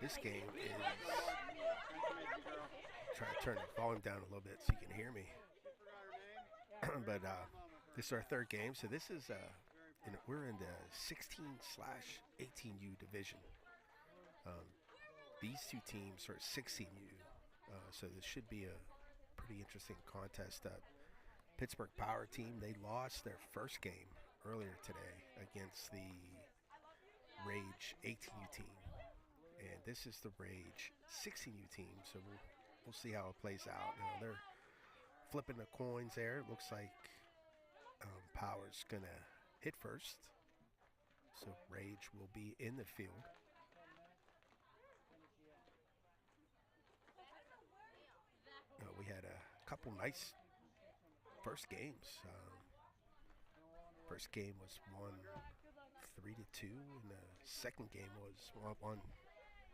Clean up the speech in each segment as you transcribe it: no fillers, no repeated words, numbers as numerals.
This game is. Try to turn the volume down a little bit so you can hear me. But this is our third game, so this is we're in the 16/18U division. Um, these two teams are 16U, so this should be a pretty interesting contest. Pittsburgh Power team, they lost their first game earlier today against the Rage 18U team, and this is the Rage 16U team. So we'll see how it plays out. They're flipping the coins there. It looks like Power's gonna hit first, so Rage will be in the field. We had a couple nice first games. First game was won 3-2, and the second game was won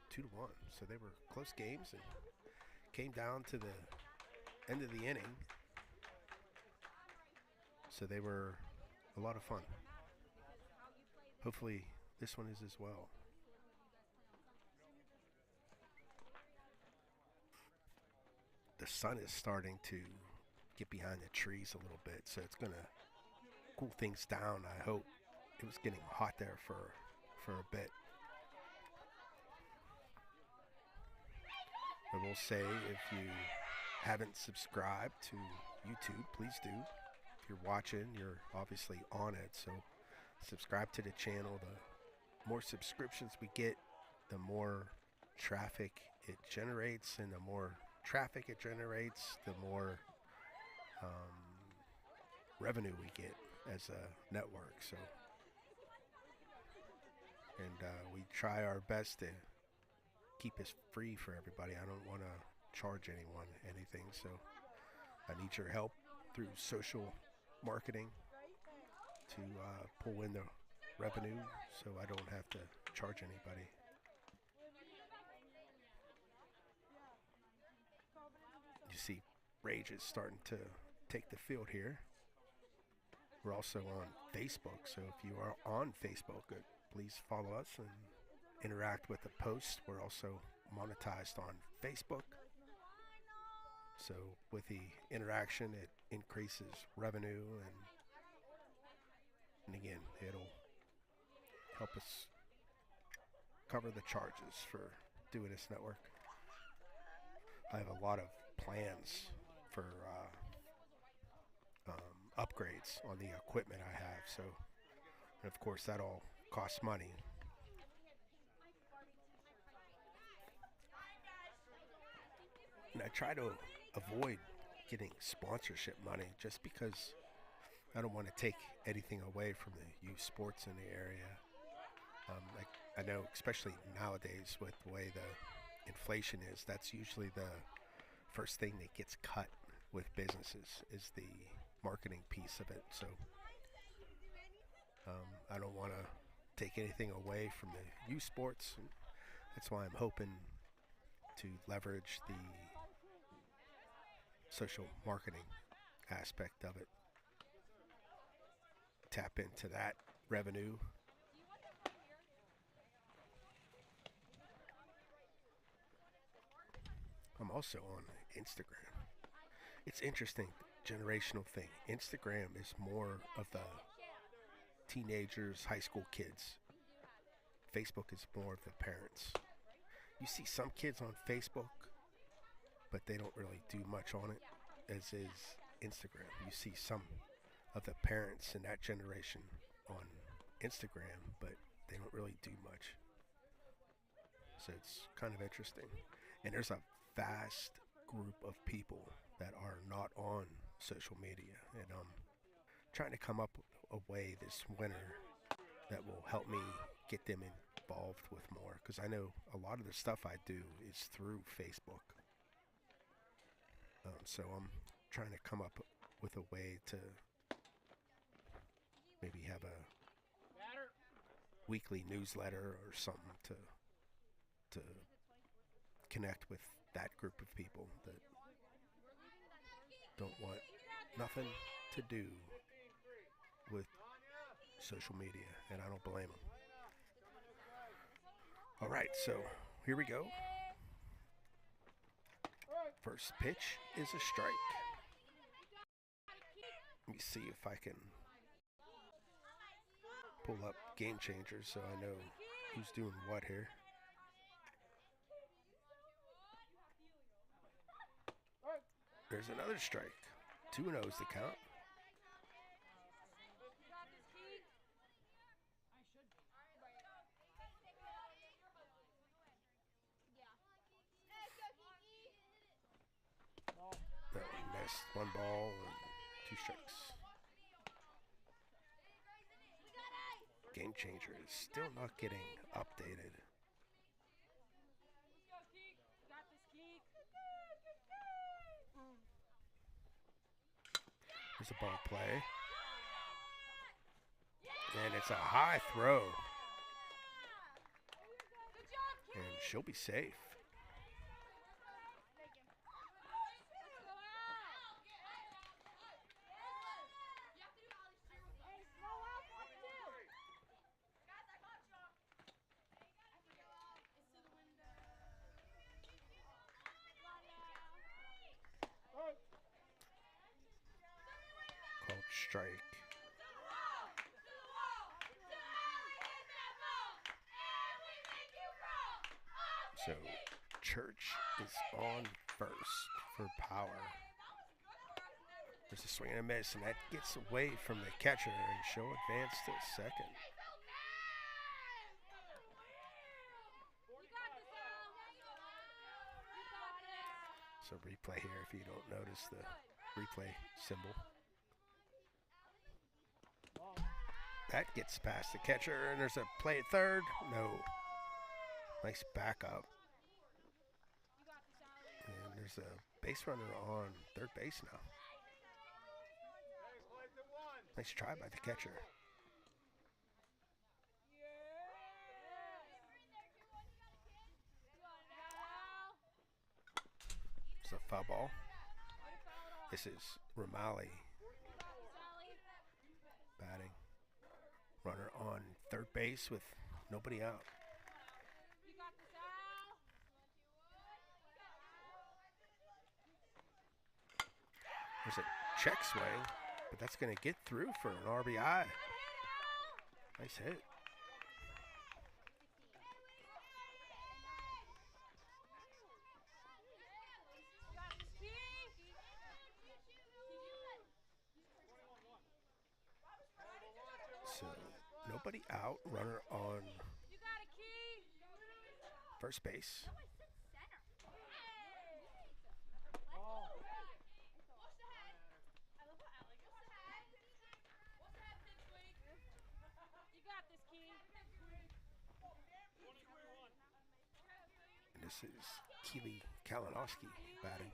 2-1. So they were close games and came down to the end of the inning. So they were a lot of fun. Hopefully this one is as well. The sun is starting to get behind the trees a little bit, so it's going to cool things down. I hope. It was getting hot there for a bit. I will say, if you haven't subscribed to YouTube, please do. If you're watching, you're obviously on it, so subscribe to the channel. The more subscriptions we get, the more traffic it generates, and the more traffic it generates, the more revenue we get as a network. So, and we try our best to keep this free for everybody. I don't want to charge anyone anything, so I need your help through social marketing to pull in the revenue, so I don't have to charge anybody. You see Rage is starting to take the field here. We're also on Facebook, so if you are on Facebook, please follow us and interact with the post. We're also monetized on Facebook, so with the interaction, it increases revenue, and again, it'll help us cover the charges for doing this network. I have a lot of plans for upgrades on the equipment I have, so, and of course that all costs money. And I try to avoid getting sponsorship money just because I don't want to take anything away from the youth sports in the area. I know, especially nowadays with the way the inflation is, that's usually the first thing that gets cut with businesses is the marketing piece of it. So I don't want to take anything away from the youth sports. And that's why I'm hoping to leverage the social marketing aspect of it, tap into that revenue. I'm also on Instagram. It's interesting, generational thing. Instagram is more of the teenagers, high school kids. Facebook is more of the parents. You see some kids on Facebook, but they don't really do much on it, as is Instagram. You see some of the parents in that generation on Instagram, but they don't really do much. So it's kind of interesting. And there's a vast group of people that are not on social media, and I'm trying to come up with a way this winter that will help me get them involved with more, because I know a lot of the stuff I do is through Facebook. So I'm trying to come up with a way to maybe have a weekly newsletter or something to connect with that group of people that don't want nothing to do with social media, and I don't blame them. All right, so Here we go. First pitch is a strike. Let me see if I can pull up Game Changers so I know who's doing what here. There's another strike. 2-0 is the count. No, he missed. 1 ball and 2 strikes. Game Changer is still not getting updated. There's a ball play. And it's a high throw. And she'll be safe. Called strike. So Church is on first for Power. There's a swing and a miss, and that gets away from the catcher, and she'll advance to second. So replay here if you don't notice the replay symbol. That gets past the catcher, and there's a play at third. No. Nice backup. And there's a base runner on third base now. Nice try by the catcher. It's a foul ball. This is Romali batting. Runner on third base with nobody out. There's a check swing, but that's going to get through for an RBI. Nice hit. So nobody out, runner on first base. And this is Keely Kalinowski batting.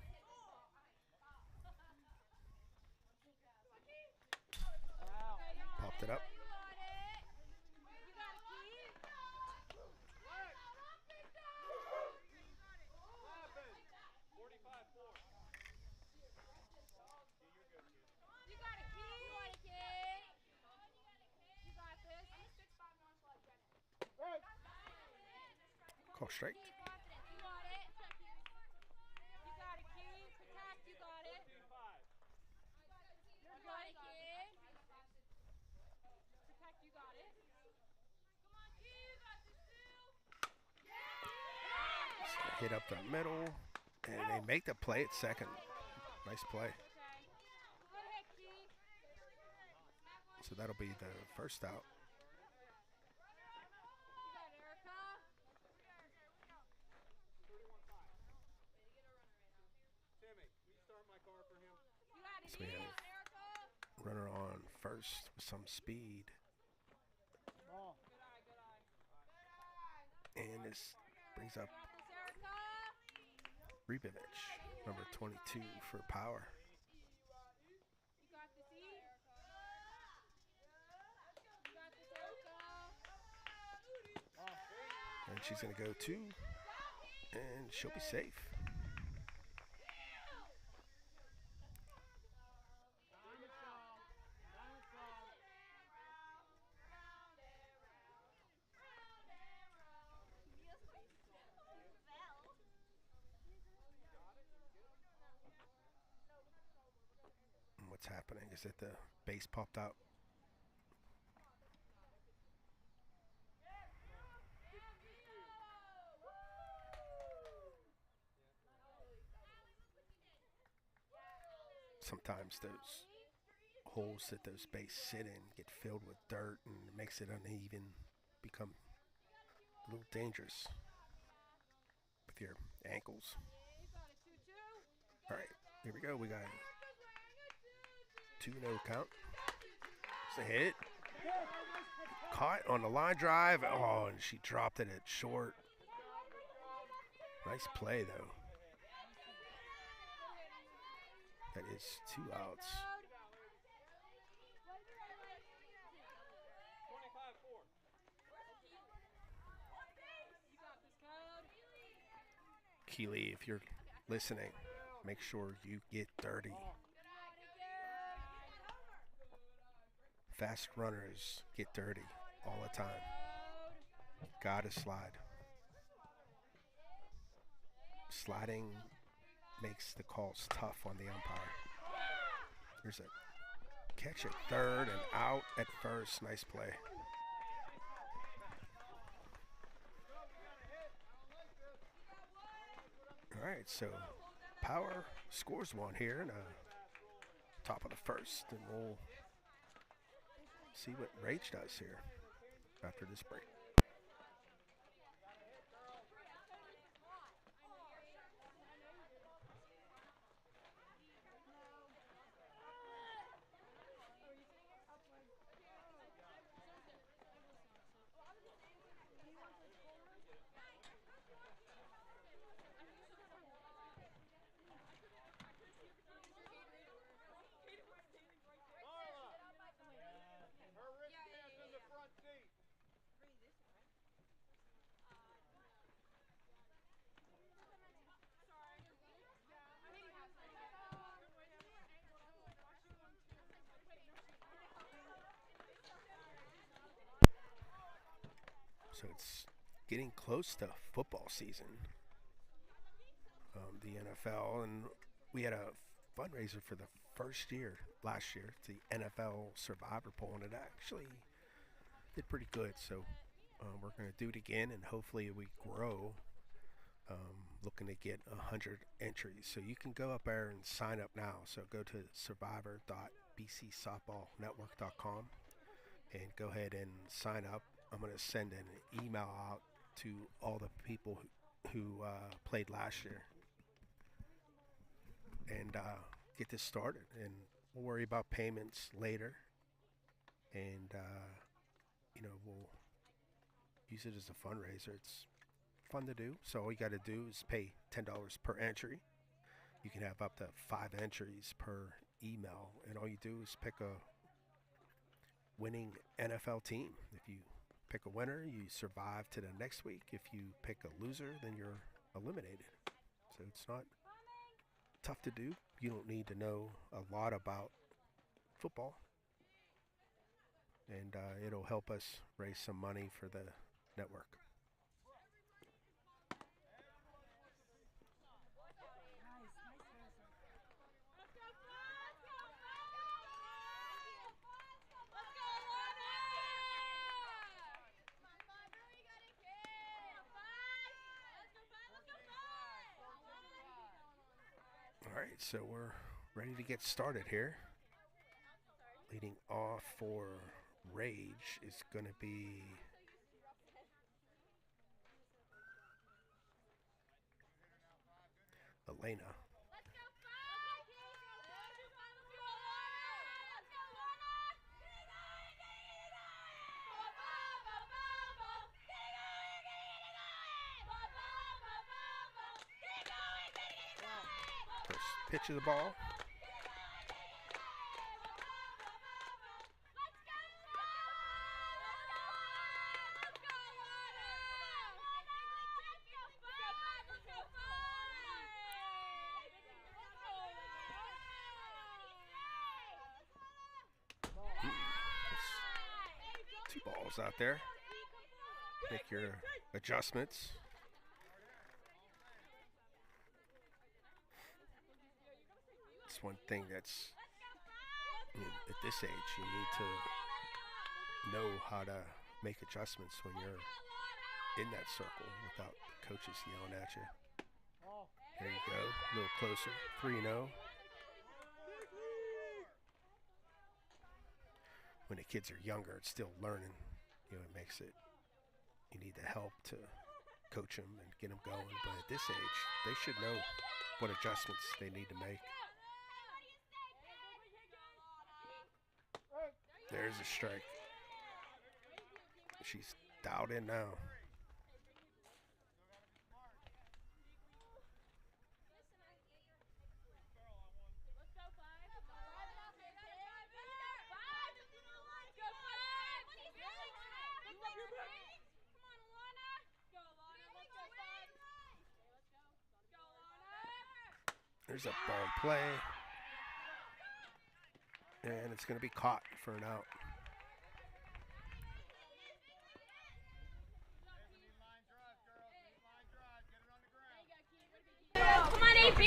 Popped it up. Call strike. Hit up the middle, and they make the play at second. Nice play. So that'll be the first out. So we have runner on first with some speed. And this brings up Rebevich, number 22 for Power. And she's going to go 2, and she'll be safe. what's happening. Is it the base popped out? Sometimes those holes that those bases sit in get filled with dirt and it makes it uneven, become a little dangerous with your ankles. All right, here we go. We got 2-0 count. It's a hit. Caught on the line drive. Oh, and she dropped it at short. Nice play, though. That is 2 outs. Keeley, if you're listening, make sure you get dirty. Fast runners get dirty all the time. Gotta slide. Sliding makes the calls tough on the umpire. There's a catch at third and out at first. Nice play. All right, so Power scores one here in the top of the first, and we'll see what Rage does here after this break. So it's getting close to football season, the NFL, and we had a fundraiser for the first year last year, the NFL Survivor Poll, and it actually did pretty good. So we're going to do it again, and hopefully we grow. Looking to get 100 entries. So you can go up there and sign up now. So go to survivor.bcsoftballnetwork.com and go ahead and sign up. I'm going to send an email out to all the people who played last year and get this started. And we'll worry about payments later. And, we'll use it as a fundraiser. It's fun to do. So all you got to do is pay $10 per entry. You can have up to 5 entries per email. And all you do is pick a winning NFL team. If you pick a winner, you survive to the next week. If you pick a loser, then you're eliminated. So it's not tough to do. You don't need to know a lot about football. And it'll help us raise some money for the network. All right, so we're ready to get started here. Leading off for Rage is going to be Elena. First pitch of the ball. Two balls out there. Make your adjustments. It's one thing that's At this age, you need to know how to make adjustments when you're in that circle without the coaches yelling at you. There you go, a little closer, 3-0. When the kids are younger and still learning, it makes it, you need the help to coach them and get them going. But at this age, they should know what adjustments they need to make. There's a strike. She's dialed in now. There's a ball in play. And it's going to be caught for an out. Come on, AP!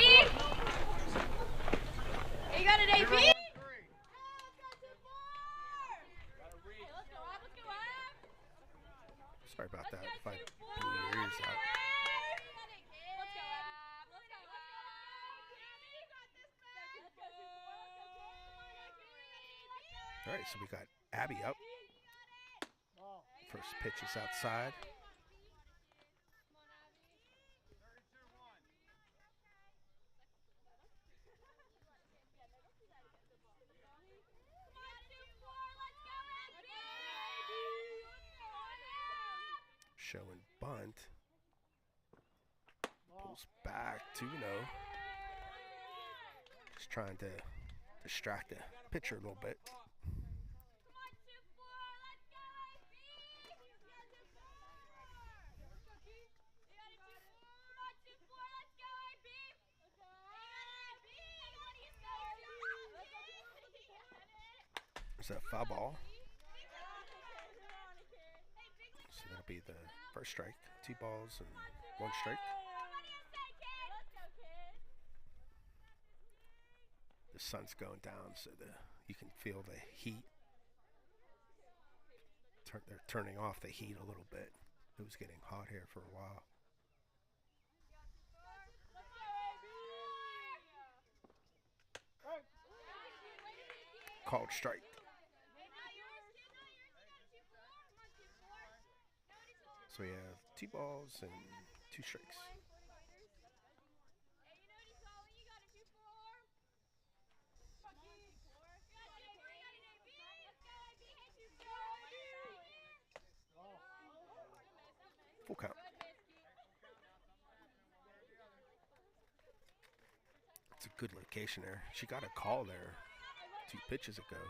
You got an AP? Sorry about that. If I blew your ears out. All right, so we got Abby up. First pitch is outside. Show and bunt. Pulls back 2-0. Just trying to distract the pitcher a little bit. There's a foul ball. So that'll be the first strike. 2 balls and 1 strike. The sun's going down, so you can feel the heat. They're turning off the heat a little bit. It was getting hot here for a while. Called strike. So we have 2 balls and 2 strikes. Full count. It's a good location there. She got a call there 2 pitches ago.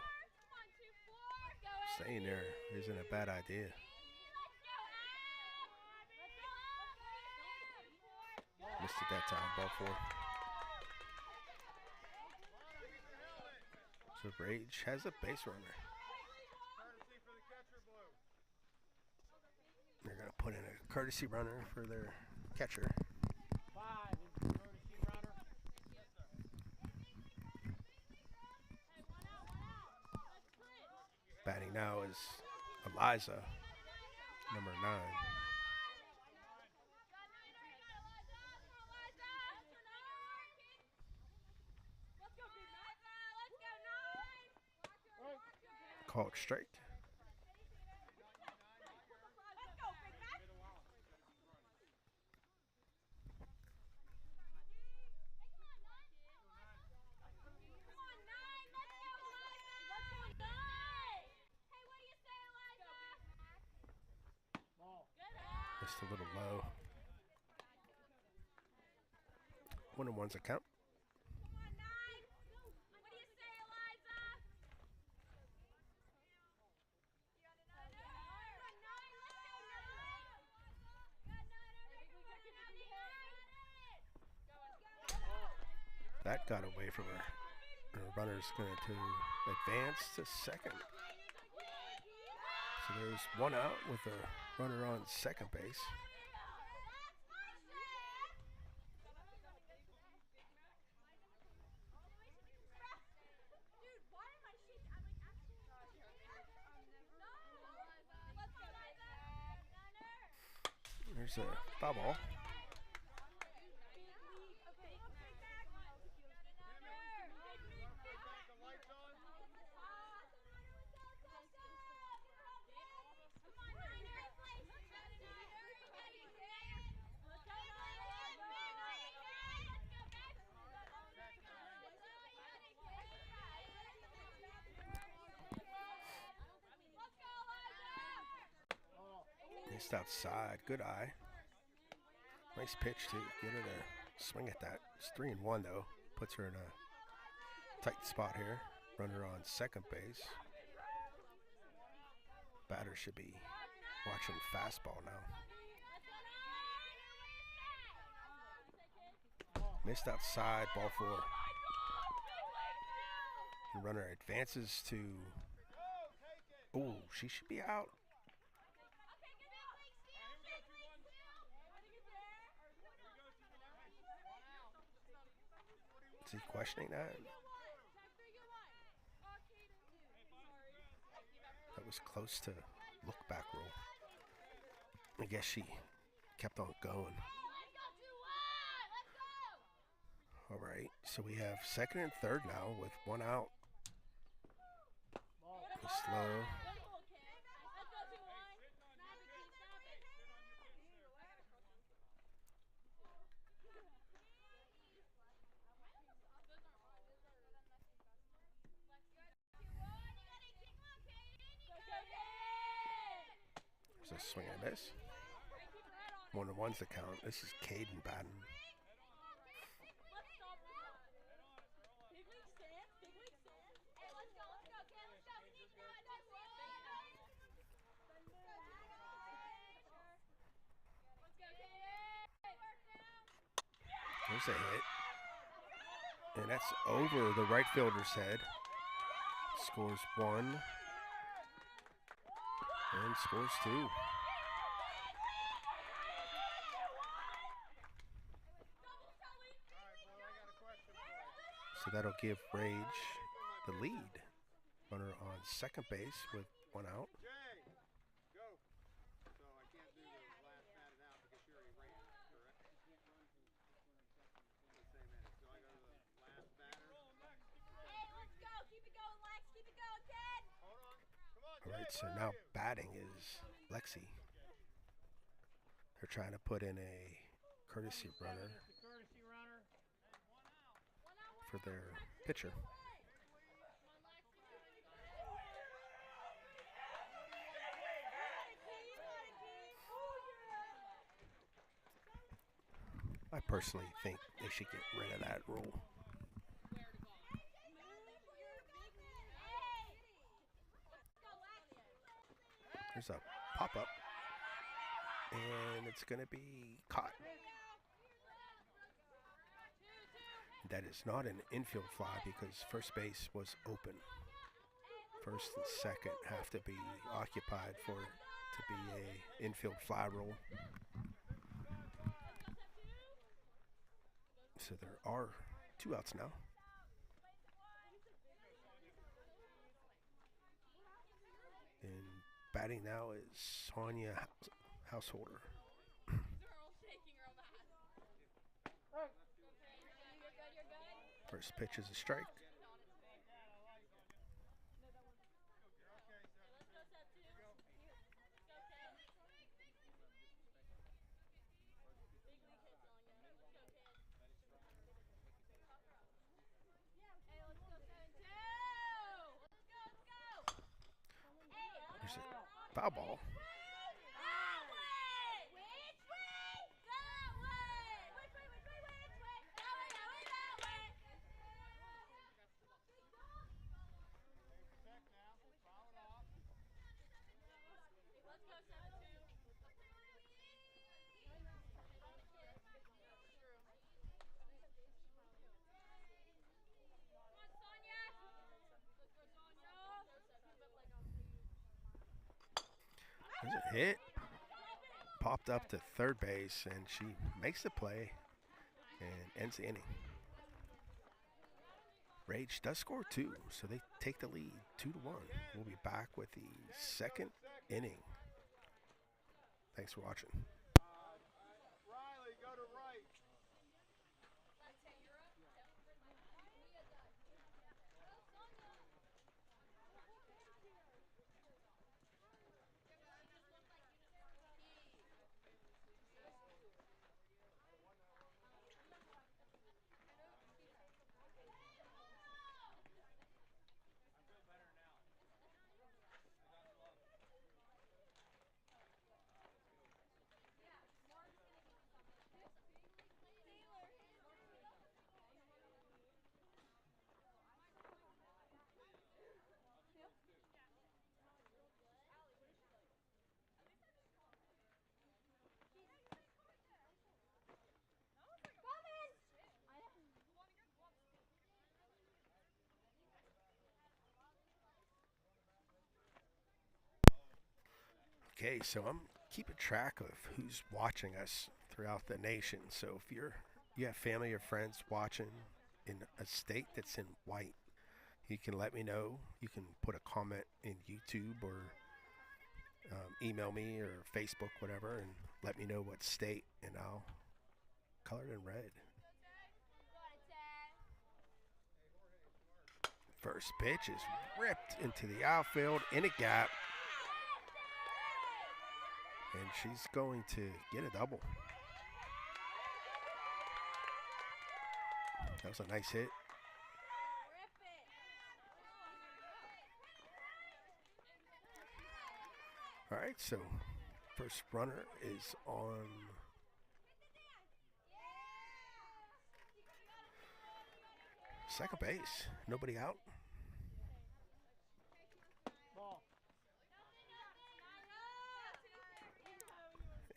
Staying there isn't a bad idea. Missed it that time, ball 4. So Rage has a base runner. They're going to put in a courtesy runner for their catcher. Batting now is Eliza, number 9. Called straight. Just a little low. 1-1's a count. That got away from her. The runner's going to advance to second. So there's 1 out with a runner on second base. There's a foul ball. Missed outside. Good eye. Nice pitch to get her to swing at that. It's 3-1 though. Puts her in a tight spot here. Runner on second base. Batter should be watching fastball now. Missed outside, ball 4. And runner advances to. Oh, she should be out. Is he questioning that? That was close to look back roll. I guess she kept on going. All right, so we have second and third now with 1 out. Slow. There's a swing and miss. 1-1's the count. This is Caden batting. There's a hit. And that's over the right fielder's head. Scores 1. And scores 2. So that'll give Rage the lead. Runner on second base with 1 out. All right, so now batting is Lexi. They're trying to put in a courtesy runner for their pitcher. I personally think they should get rid of that rule. There's a pop-up, and it's going to be caught. That is not an infield fly because first base was open. First and second have to be occupied for it to be a infield fly rule. So there are 2 outs now. And batting now is Sonia Householder. First pitch is a strike. There's a foul ball. There's a hit. Popped up to third base, and she makes the play and ends the inning. Rage does score 2, so they take the lead 2-1. We'll be back with the second inning. Thanks for watching. Okay, so I'm keeping track of who's watching us throughout the nation. So if you have family or friends watching in a state that's in white, you can let me know. You can put a comment in YouTube or email me or Facebook, whatever, and let me know what state, and I'll color it in red. First pitch is ripped into the outfield in a gap, and she's going to get a double. That was a nice hit. All right, so first runner is on second base. Nobody out.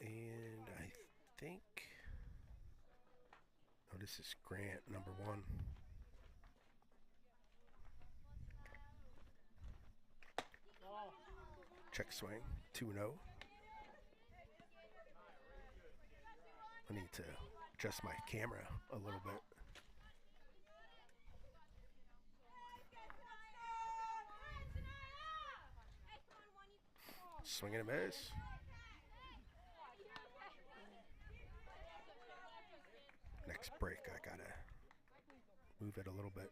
And I think, oh, this is Grant, number 1. Check swing, 2-0. I need to adjust my camera a little bit. Swing and a miss. Next break, I gotta move it a little bit.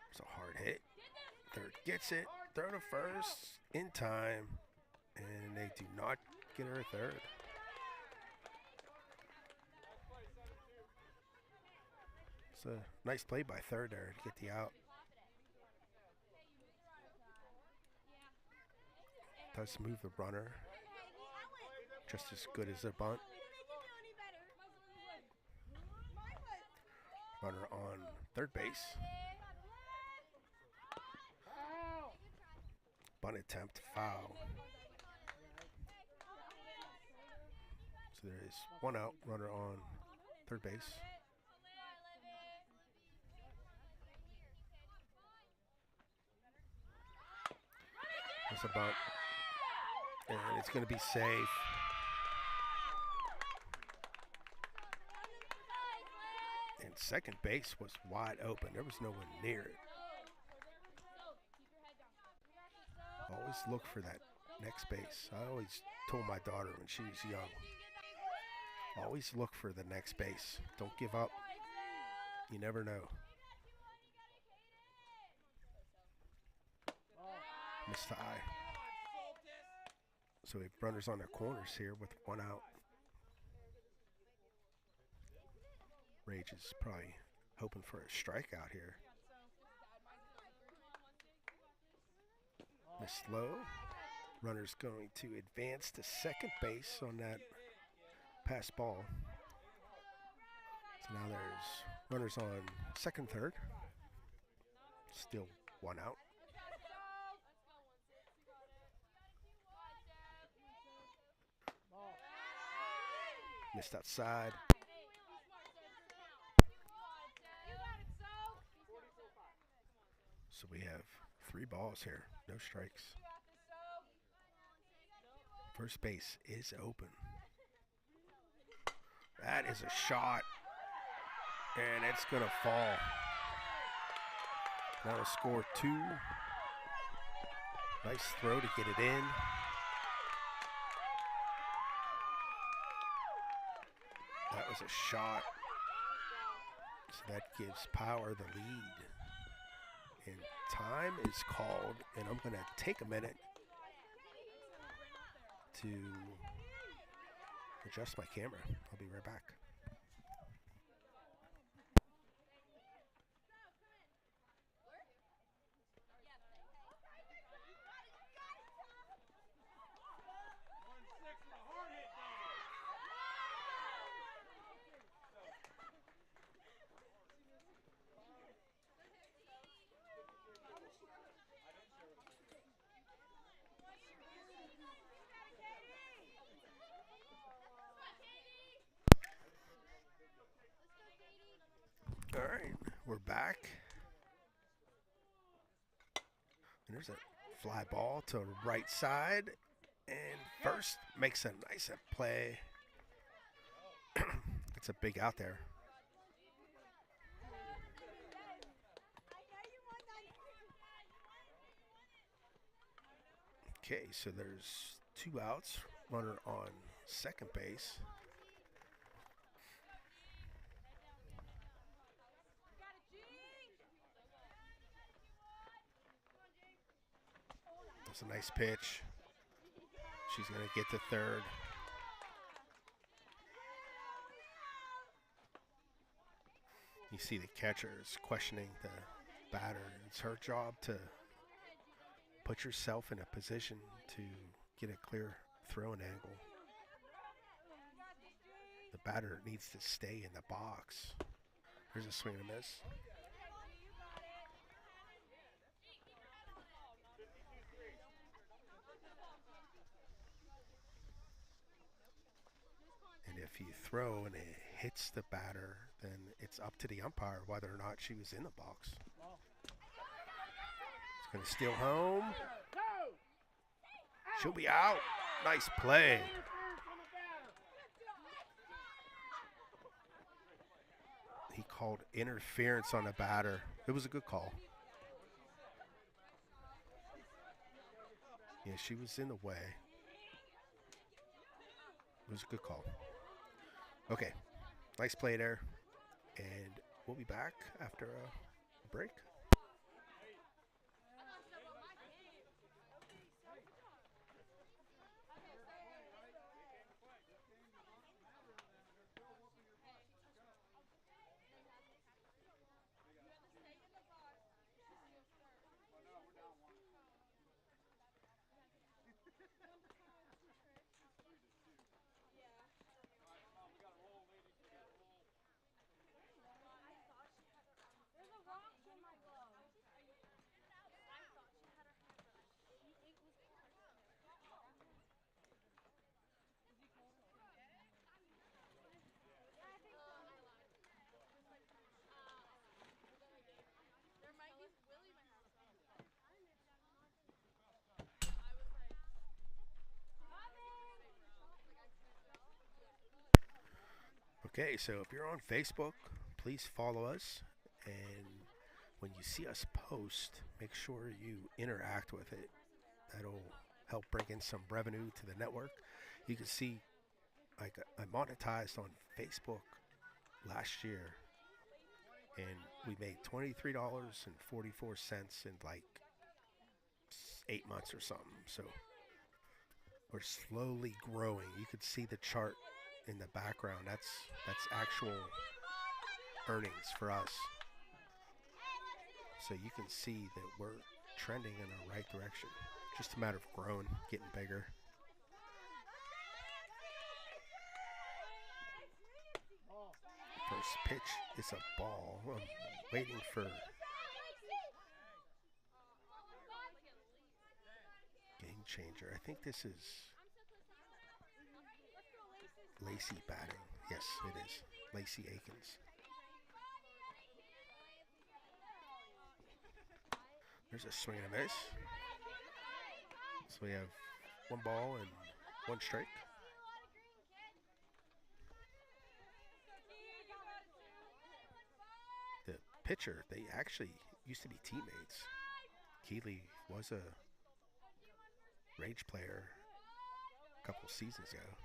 It's a hard hit. Third gets it. Throw to first in time, and they do not get her a third. It's a nice play by third there to get the out. Does move the runner just as good as their bunt. Runner on third base. Bunt attempt, foul. So there is one out, runner on third base. There's a bunt, and it's going to be safe. And second base was wide open. There was no one near it. Always look for that next base. I always told my daughter when she was young, always look for the next base. Don't give up. You never know. Missed the eye. So we have runners on their corners here with one out. Rage is probably hoping for a strikeout here. Missed low. Runner's going to advance to second base on that pass ball. So now there's runners on second, third. Still one out. Missed outside. So we have 3 balls here, no strikes. First base is open. That is a shot, and it's going to fall. That'll score 2. Nice throw to get it in. That was a shot. So that gives Power the lead. And time is called, and I'm going to take a minute to adjust my camera. I'll be right back. All right, we're back. And there's a fly ball to right side. And first makes a nice play. It's a big out there. Okay, so there's 2 outs. Runner on second base. That's a nice pitch. She's going to get to third. You see the catcher is questioning the batter. It's her job to put yourself in a position to get a clear throwing angle. The batter needs to stay in the box. There's a swing and a miss. And if you throw and it hits the batter, then it's up to the umpire whether or not she was in the box. It's going to steal home. She'll be out. Nice play. He called interference on the batter. It was a good call. Yeah, she was in the way. It was a good call. Okay, nice play there. And we'll be back after a break. Okay, so if you're on Facebook, please follow us. And when you see us post, make sure you interact with it. That'll help bring in some revenue to the network. You can see, like, I monetized on Facebook last year, and we made $23.44 in like 8 months or something. So we're slowly growing. You could see the chart in the background. That's actual earnings for us. So you can see that we're trending in the right direction. Just a matter of growing, getting bigger. First pitch is a ball. I'm waiting for game changer. I think this is Lacey batting. Yes, it is. Lacey Aikens. There's a swing and a miss. So we have 1 ball and 1 strike. The pitcher, they actually used to be teammates. Keeley was a Rage player a couple seasons ago.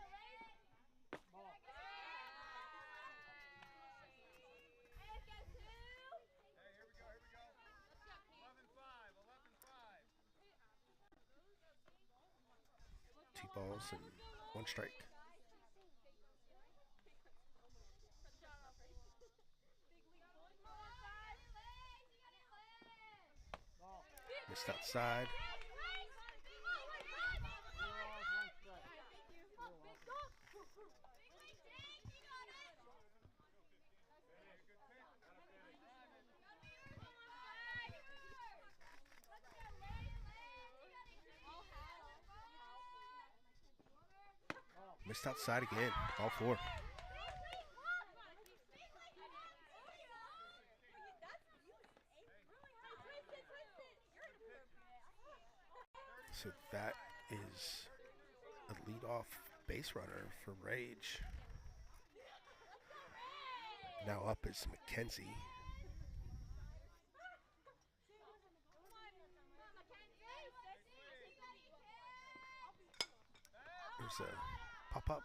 Two balls and 1 strike. Missed outside. Missed outside again. All 4. So that is a leadoff base runner for Rage. Now up is Mackenzie. There's a pop-up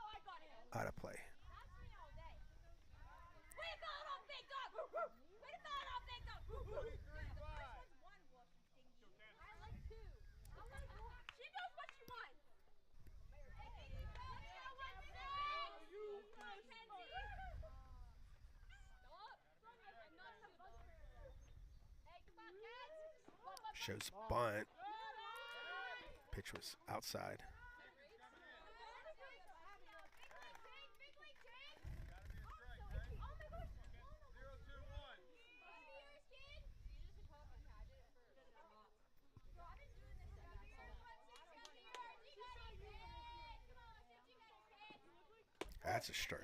out of play. Shows bunt. Pitch was outside. That's a strike.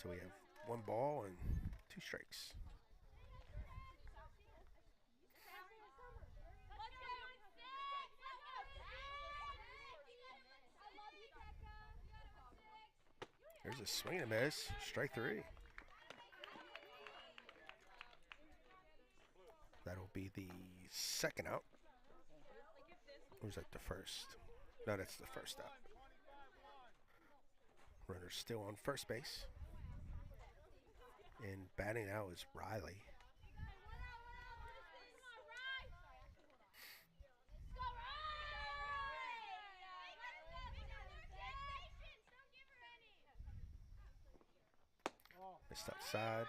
So we have 1 ball and 2 strikes. There's a swing and a miss. Strike 3. That'll be the second out. Or is that the first? No, that's the first out. Runner's still on first base. And batting out is Riley. Missed outside.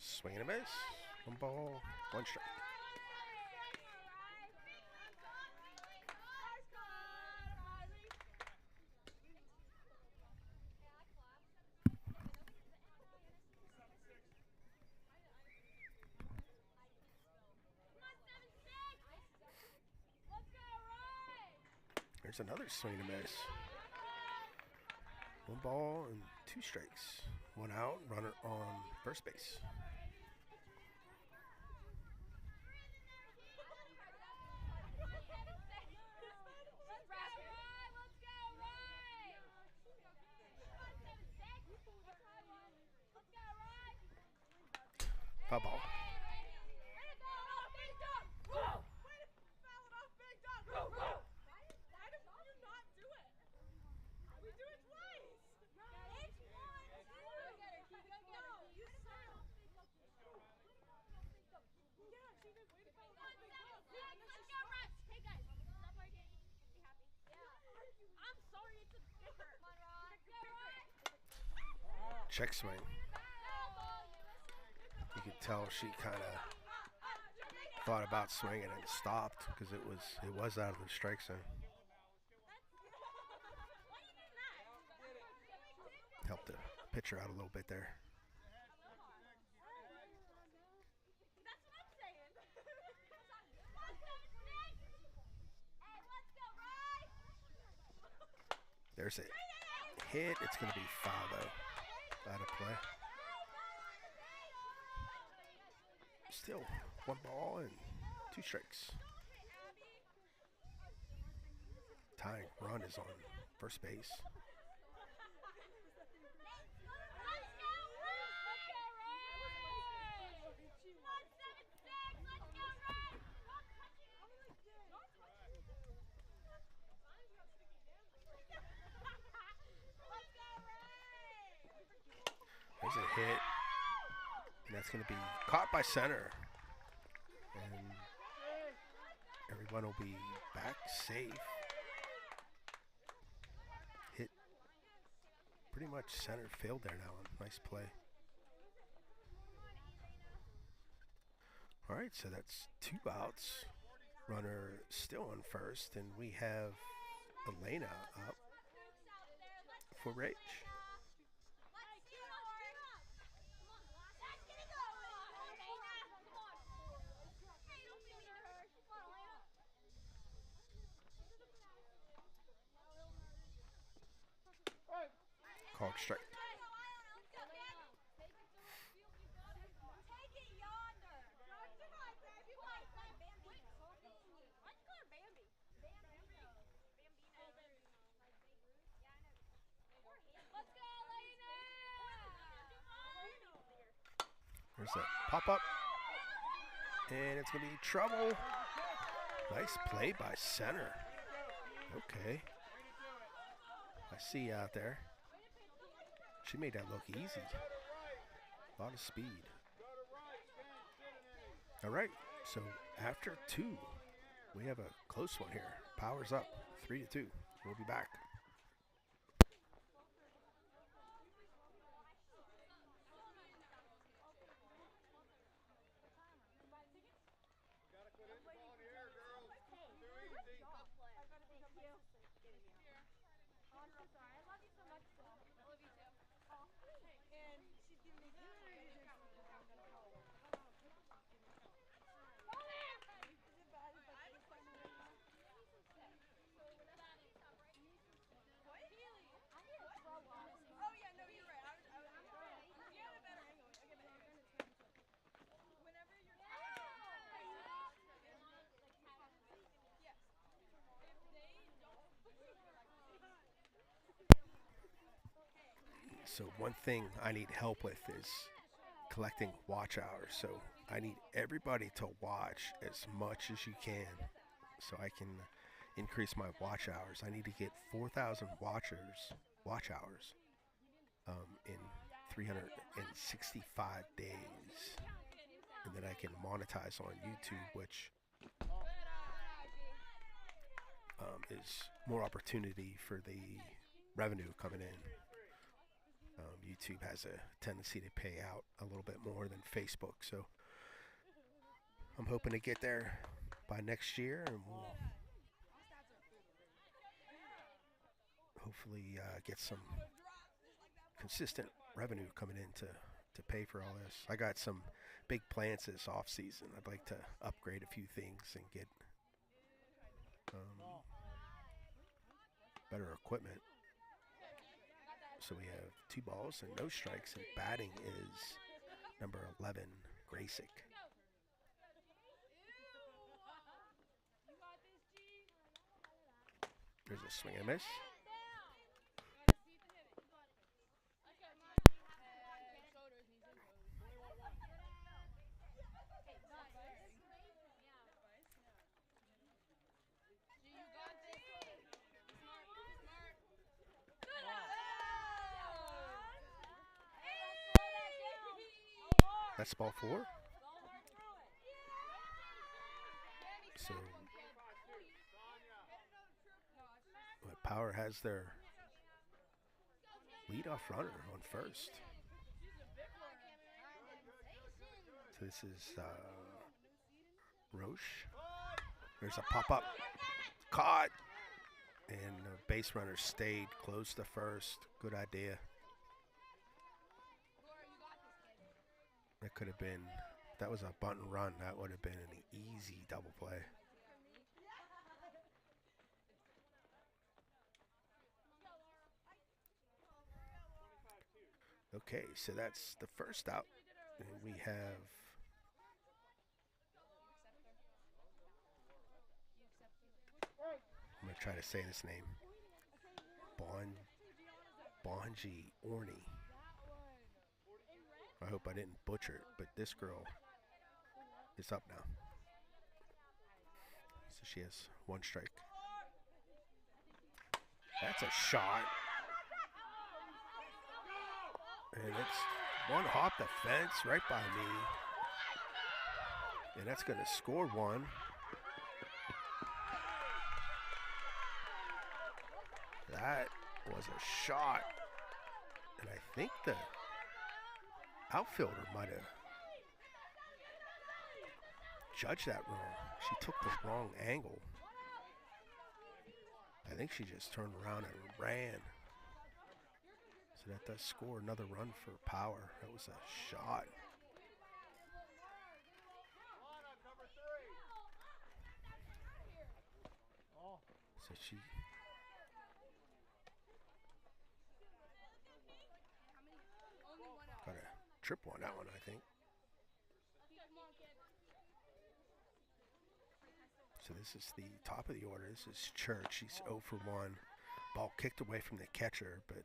Swing and a miss. 1 ball, 1 strike. There's another swing and a miss. 1 ball and 2 strikes. 1 out, runner on first base. Foul ball. Check swing. You could tell she kind of thought about swinging and stopped because it was out of the strike zone. Helped the pitcher out a little bit there. There's a hit. It's going to be foul though. Out of play. Still 1 ball and 2 strikes. Tying run is on first base. There's a hit, and that's going to be caught by center. And everyone will be back safe. Hit pretty much center field there now. Nice play. All right, so that's 2 outs. Runner still on first, and we have Elena up. for Rage. Called strike. There's a pop-up. And it's going to be trouble. Nice play by center. Okay. I see you out there. She made that look easy. A lot of speed. All right. So after 2, we have a close one here. Power's up 3-2. We'll be back. So one thing I need help with is collecting watch hours. So I need everybody to watch as much as you can so I can increase my watch hours. I need to get 4,000 watch hours in 365 days. And then I can monetize on YouTube, which is more opportunity for the revenue coming in. YouTube has a tendency to pay out a little bit more than Facebook, so I'm hoping to get there by next year, and we'll hopefully get some consistent revenue coming in to pay for all this. I got some big plans this off season. I'd like to upgrade a few things and get better equipment. So we have 2 balls and no strikes, and batting is number 11, Graysick. There's a swing and miss. That's ball 4. So Power has their leadoff runner on first. So this is Roche. There's a pop-up. Caught. And the base runner stayed close to first. Good idea. That could have been, that was a bunt and run. That would have been an easy double play. Okay, so that's the first out. And we have I'm going to try to say this name. Bonji Orney. I hope I didn't butcher it, but this girl is up now. So she has 1 strike. That's a shot. And it's one hop the fence right by me. And that's going to score 1. That was a shot. And I think the outfielder might have judged that wrong. She took the wrong angle. I think she just turned around and ran. So that does score another run for Power. That was a shot. So she got a triple on that one, I think. So this is the top of the order. This is Church. She's 0 for 1. Ball kicked away from the catcher, but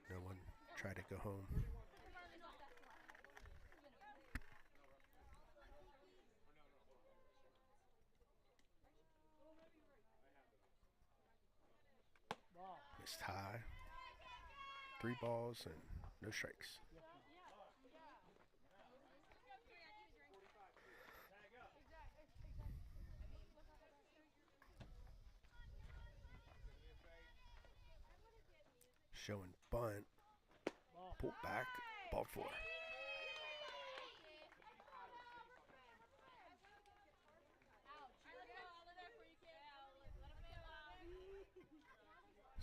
no one tried to go home. Missed high. 3 balls and no strikes. Showing bunt. Pull back. Ball 4.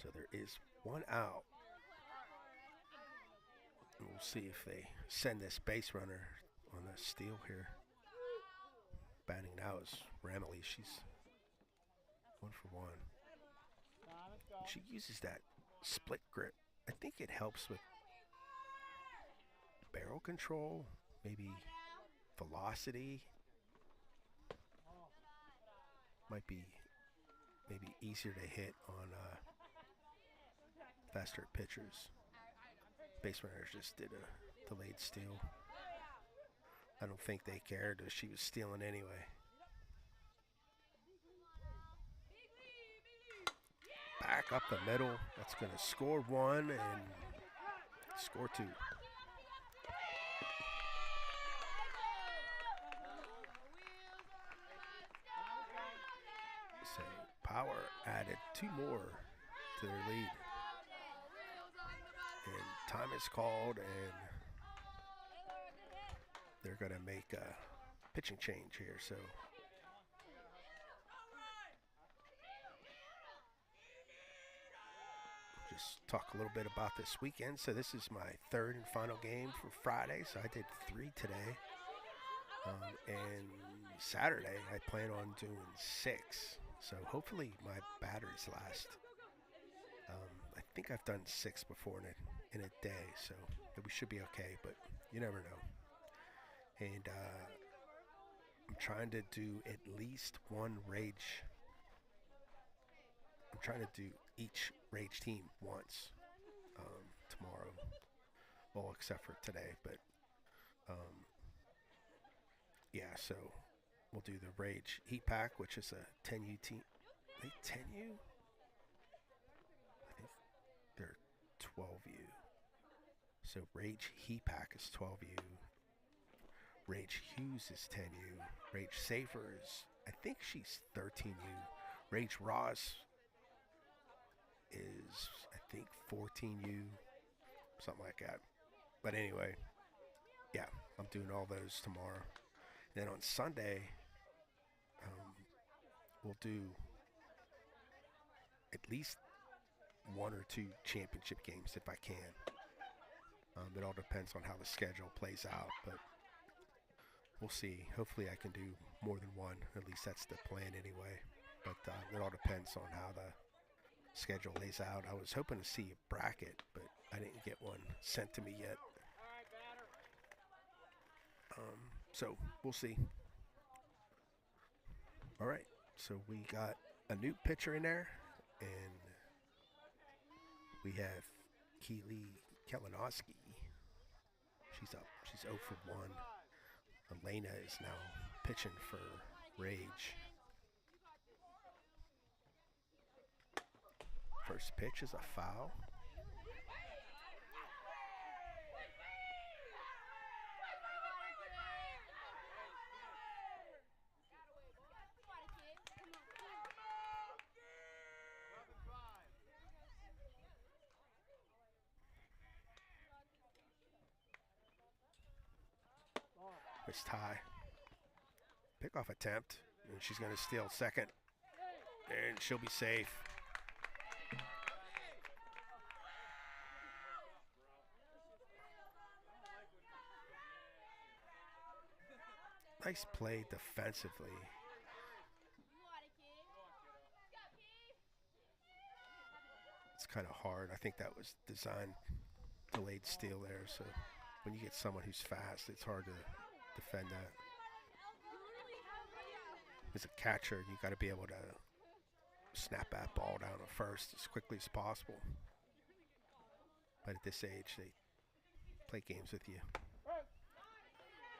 So there is 1 out. And we'll see if they send this base runner on the steal here. Batting now is Ramley. She's 1 for 1. She uses that split grip. I think it helps with barrel control, maybe velocity. Might be maybe easier to hit on faster pitchers. Base runners just did a delayed steal. I don't think they cared if she was stealing anyway. Back up the middle. That's going to score 1 and score 2. So Power added 2 more to their lead. And time is called, and they're going to make a pitching change here. So just talk a little bit about this weekend. So this is my 3rd and final game for Friday. So I did 3 today. And Saturday I plan on doing 6. So hopefully my batteries last. I think I've done 6 before in a day, so we should be okay, but you never know. And I'm trying to do at least 1 Rage. I'm trying to do each Rage team once tomorrow. Well, except for today, but yeah, so we'll do the Rage Heat Pack, which is a 10U team. Are they 10U? I think they're 12U. So Rage Heat Pack is 12U. Rage Hughes is 10U. Rage Safer is, I think she's 13U. Rage Ross is, I think, 14U. Something like that. But anyway, yeah, I'm doing all those tomorrow. Then on Sunday, we'll do at least 1 or 2 championship games if I can. It all depends on how the schedule plays out, but we'll see. Hopefully I can do more than 1. At least that's the plan anyway. But it all depends on how the schedule lays out. I was hoping to see a bracket, but I didn't get one sent to me yet. So we'll see. All right, so we got a new pitcher in there, and we have Keely Kalinowski. She's up. She's 0 for 1. Elena is now pitching for Rage. First pitch is a foul. It's tie. Pickoff attempt, and she's going to steal second, and she'll be safe. Nice play defensively. It's kind of hard. I think that was designed delayed steal there. So when you get someone who's fast, it's hard to defend that. As a catcher, you got to be able to snap that ball down at first as quickly as possible. But at this age, they play games with you.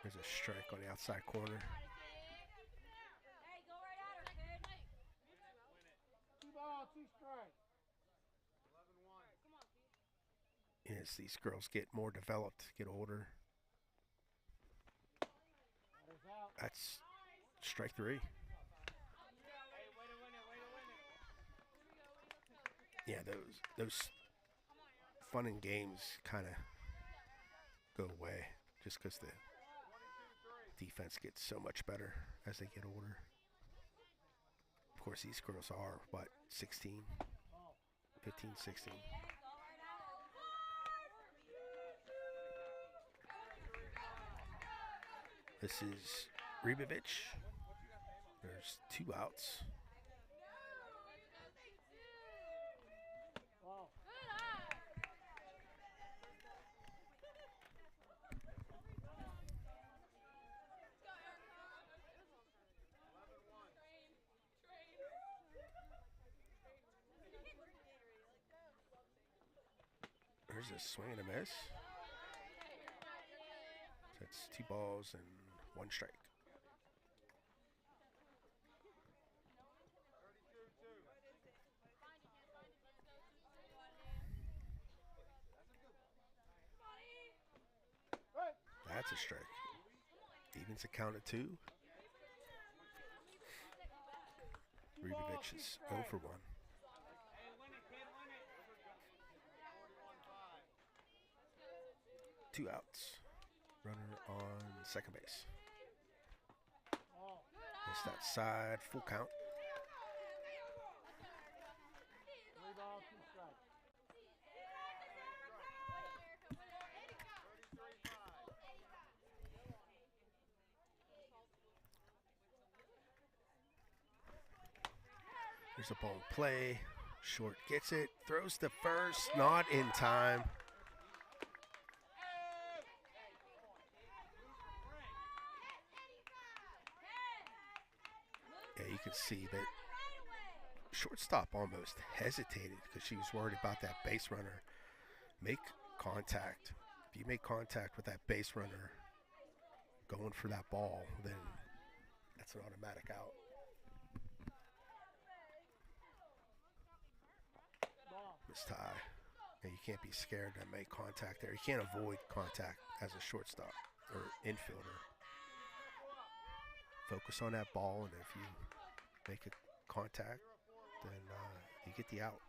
There's a strike on the outside corner. As these girls get more developed, get older. That's strike 3. Yeah, those fun and games kind of go away just because the defense gets so much better as they get older. Of course, these girls are, what, 16? 15, 16. This is Rebovich. There's 2 outs. There's a swing and a miss. That's 2 balls and 1 strike. That's a strike. Evens a count at 2. Rebovich is 0 for 1. Two outs. Runner on second base. Missed that side. Full count. There's a ball in play. Short gets it. Throws to first. Not in time. Yeah, you can see that shortstop almost hesitated because she was worried about that base runner. Make contact. If you make contact with that base runner going for that ball, then that's an automatic out. Miss tie. And you can't be scared to make contact there. You can't avoid contact as a shortstop or infielder. Focus on that ball, and if you make a contact, then you get the out.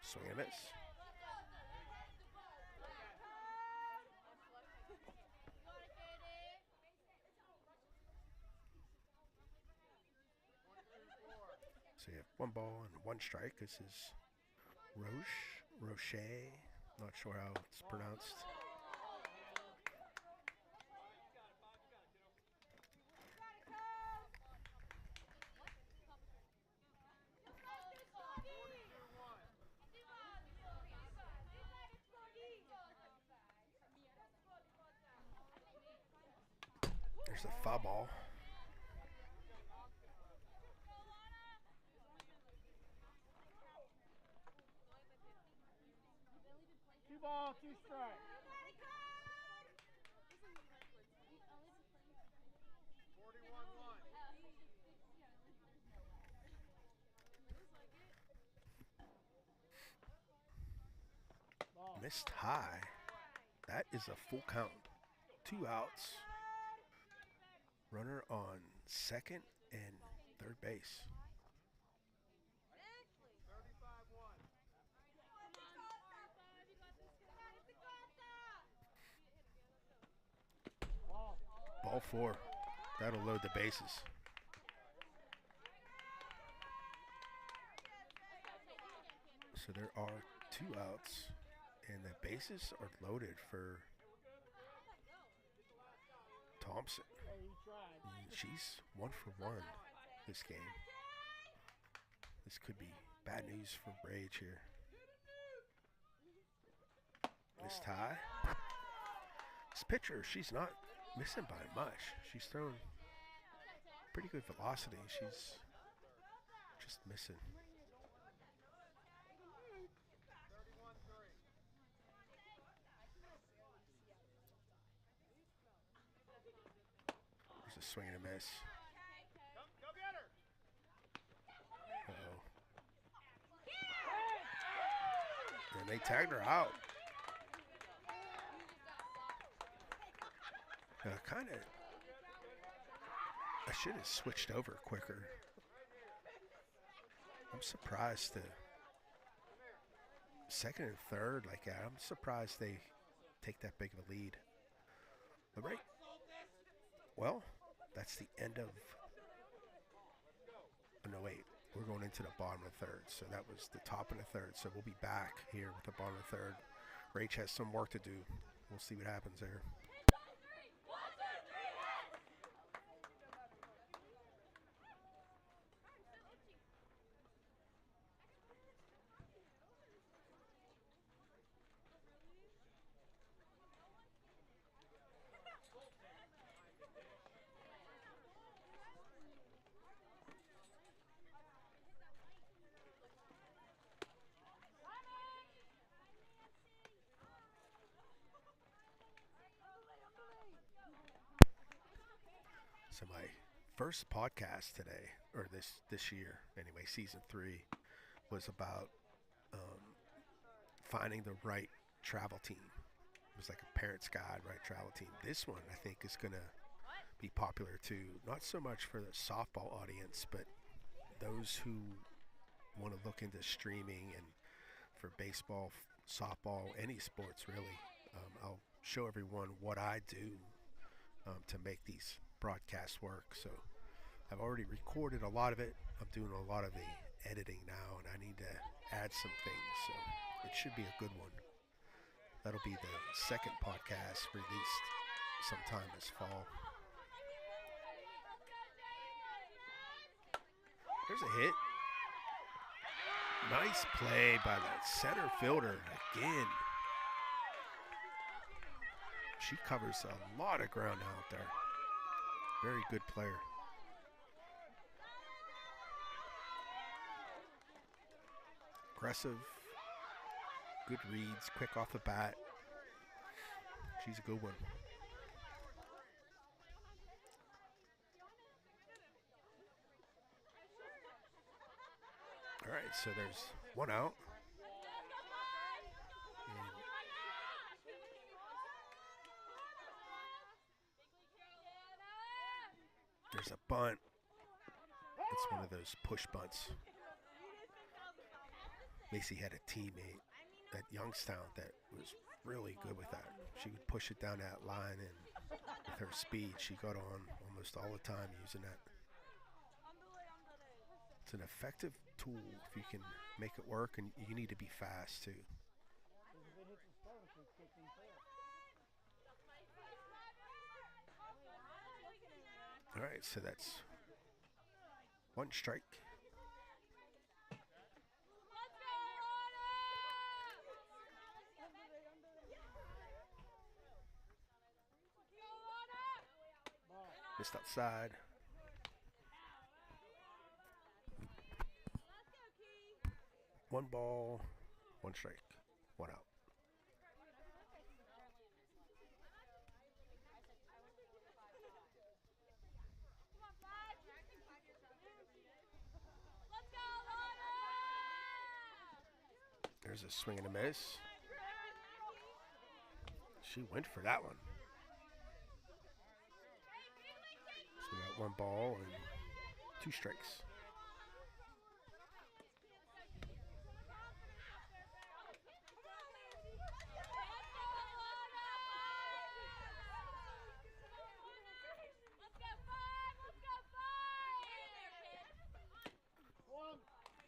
Swing and a miss. So you have 1 ball and 1 strike. This is Roche. Not sure how it's pronounced. There's a foul ball. Ball, 2 strikes. Missed high. That is a full count. 2 outs. Runner on second and third base. Ball 4. That'll load the bases. So there are 2 outs And the bases are loaded for Thompson. And she's 1 for 1 this game. This could be bad news for Rage here. This tie. This pitcher, she's not missing by much. She's throwing pretty good velocity. She's just missing. There's a swing and a miss. Uh-oh. And they tagged her out. Kind of, I should have switched over quicker. I'm surprised the second and third like that. I'm surprised they take that big of a lead. All right. Well, that's the end of. Oh, no, wait. We're going into the bottom of the third. So that was the top of the third. So we'll be back here with the bottom of the third. Rach has some work to do. We'll see what happens there. So my first podcast today, or this year, anyway, season 3, was about finding the right travel team. It was like a parent's guide, right travel team. This one, I think, is going to be popular too. Not so much for the softball audience, but those who want to look into streaming and for baseball, softball, any sports really. I'll show everyone what I do to make these broadcasts work. So I've already recorded a lot of it. I'm doing a lot of the editing now, and I need to add some things. So it should be a good one. That'll be the second podcast released sometime this fall. There's a hit. Nice play by the center fielder again. She covers a lot of ground out there. Very good player. Aggressive. Good reads, quick off the bat. She's a good one. All right, so there's one out. And there's a bunt. It's one of those push bunts. Macy had a teammate at Youngstown that was really good with that. She would push it down that line, and with her speed, she got on almost all the time using that. It's an effective tool if you can make it work, and you need to be fast too. All right, so that's one strike. Missed outside. One ball, one strike, one out. There's a swing and a miss. She went for that one. So we got one ball and two strikes.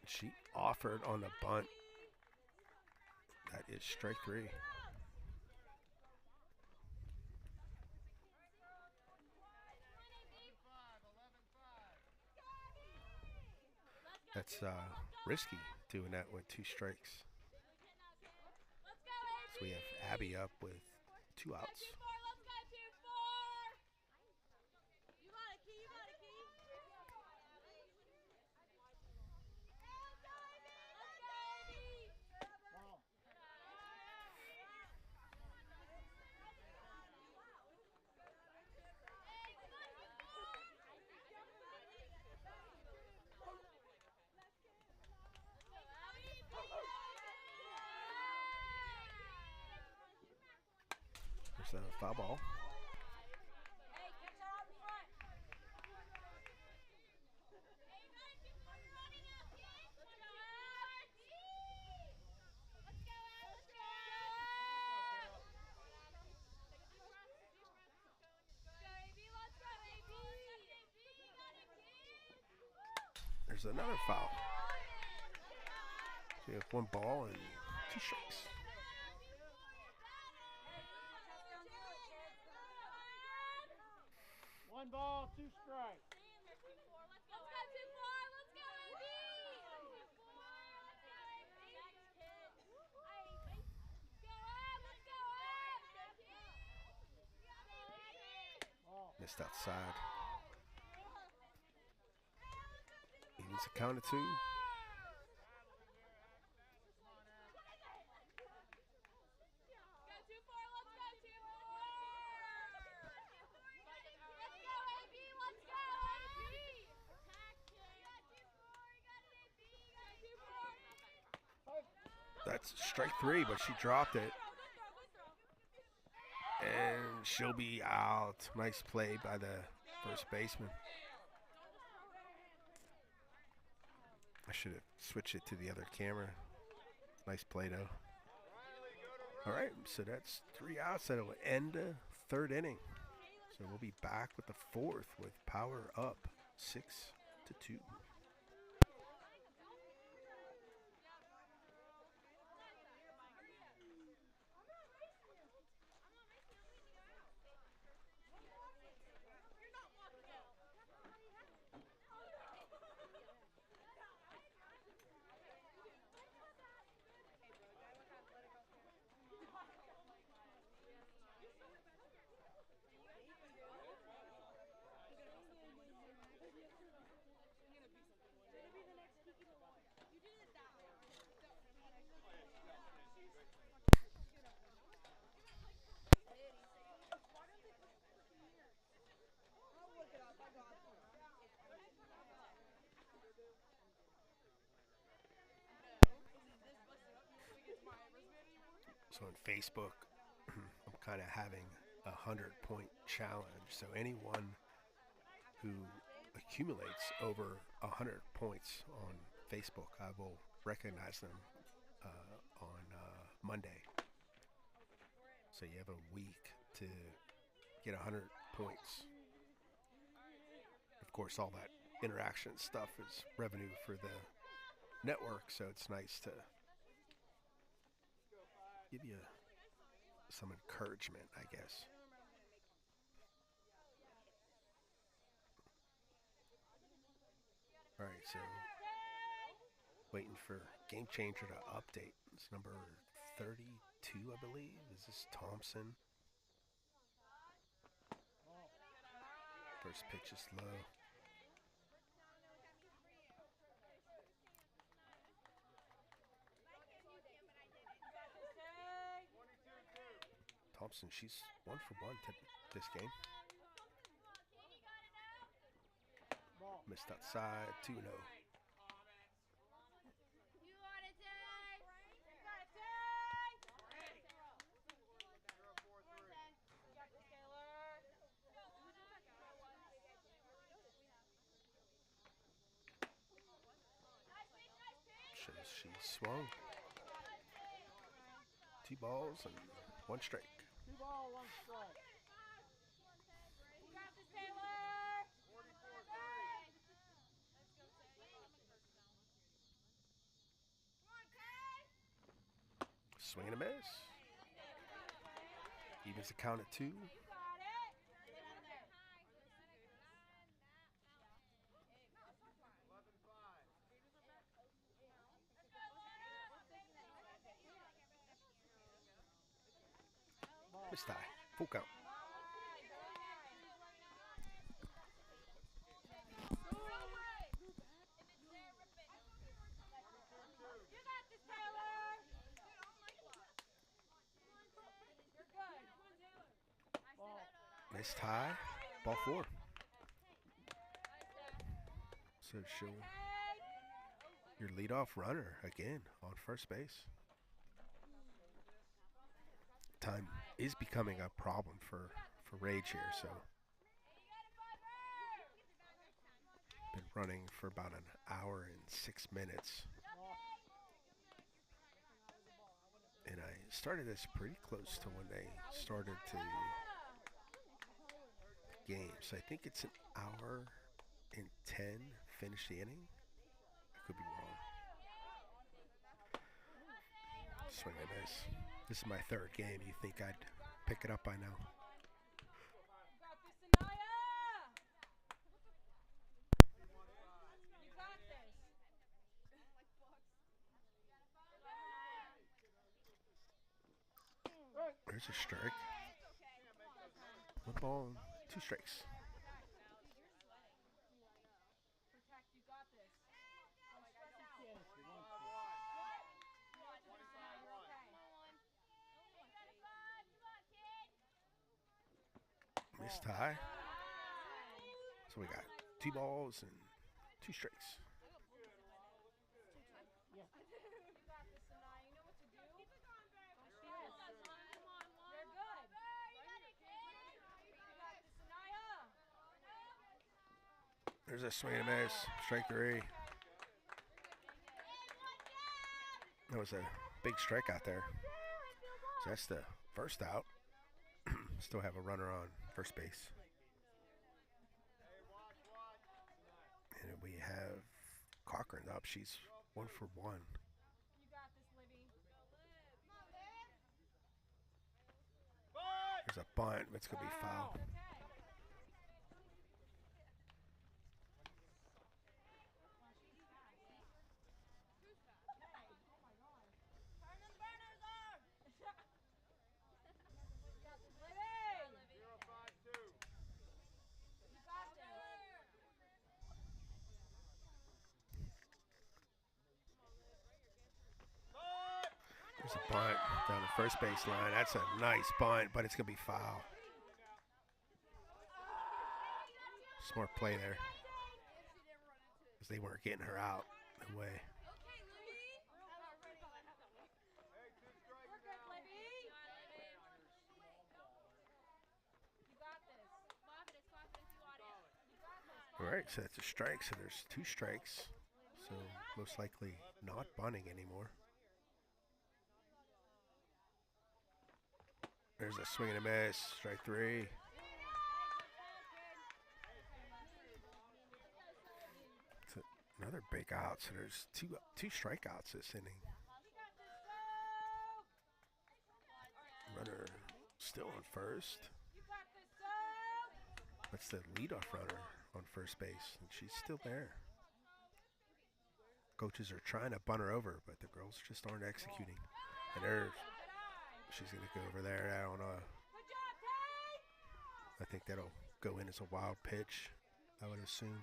She offered on the bunt. That is strike 3. That's risky doing that with 2 strikes. So we have Abby up with 2 outs. There's a foul ball. There's another foul. So we have 1 ball and 2 strikes. One ball, 2 strikes. Missed outside. Evens a count of 2. That's strike 3, but she dropped it. And she'll be out. Nice play by the first baseman. I should have switched it to the other camera. Nice play, though. All right, so that's 3 outs. That'll end the 3rd inning. So we'll be back with the 4th with power up 6-2. So on Facebook, I'm kind of having a 100-point challenge. So anyone who accumulates over 100 points on Facebook, I will recognize them on Monday. So you have a week to get 100 points. Of course, all that interaction stuff is revenue for the network, so it's nice to give you some encouragement, I guess. All right, so waiting for Game Changer to update. It's number 32, I believe. Is this Thompson? First pitch is low. Thompson, she's 1 for 1 this game. Missed outside, 2-0. Shows she swung. 2 balls and 1 strike. 2 ball, 1 strike. Swing and a miss. Evens the count at 2. Miss tie. Full count. Miss tie. Ball 4. So she'll your leadoff runner again on first base. Time is becoming a problem for Rage here, so been running for about an hour and 6 minutes. And I started this pretty close to when they started to game. So I think it's an hour and 10 finish the inning. I could be wrong. Swing and miss. This is my 3rd game. You think I'd pick it up by now? There's a strike. 1 ball, 2 strikes. Miss tie. So we got 2 balls and 2 strikes. There's a swing and a miss. Strike 3. That was a big strikeout there. So that's the first out. Still have a runner on first base. And we have Cochran up. She's 1 for 1. There's a bunt, but it's going to be foul. There's a bunt down the first base line. That's a nice bunt, but it's going to be foul. Smart play there. Because they weren't getting her out the way. All right, so that's a strike. So there's 2 strikes. So most likely not bunting anymore. There's a swing and a miss. Strike 3. It's another big out. So there's two strikeouts this inning. Runner still on first. That's the leadoff runner on first base, and she's still there. Coaches are trying to bunt her over, but the girls just aren't executing. And she's going to go over there. I think that'll go in as a wild pitch, I would assume.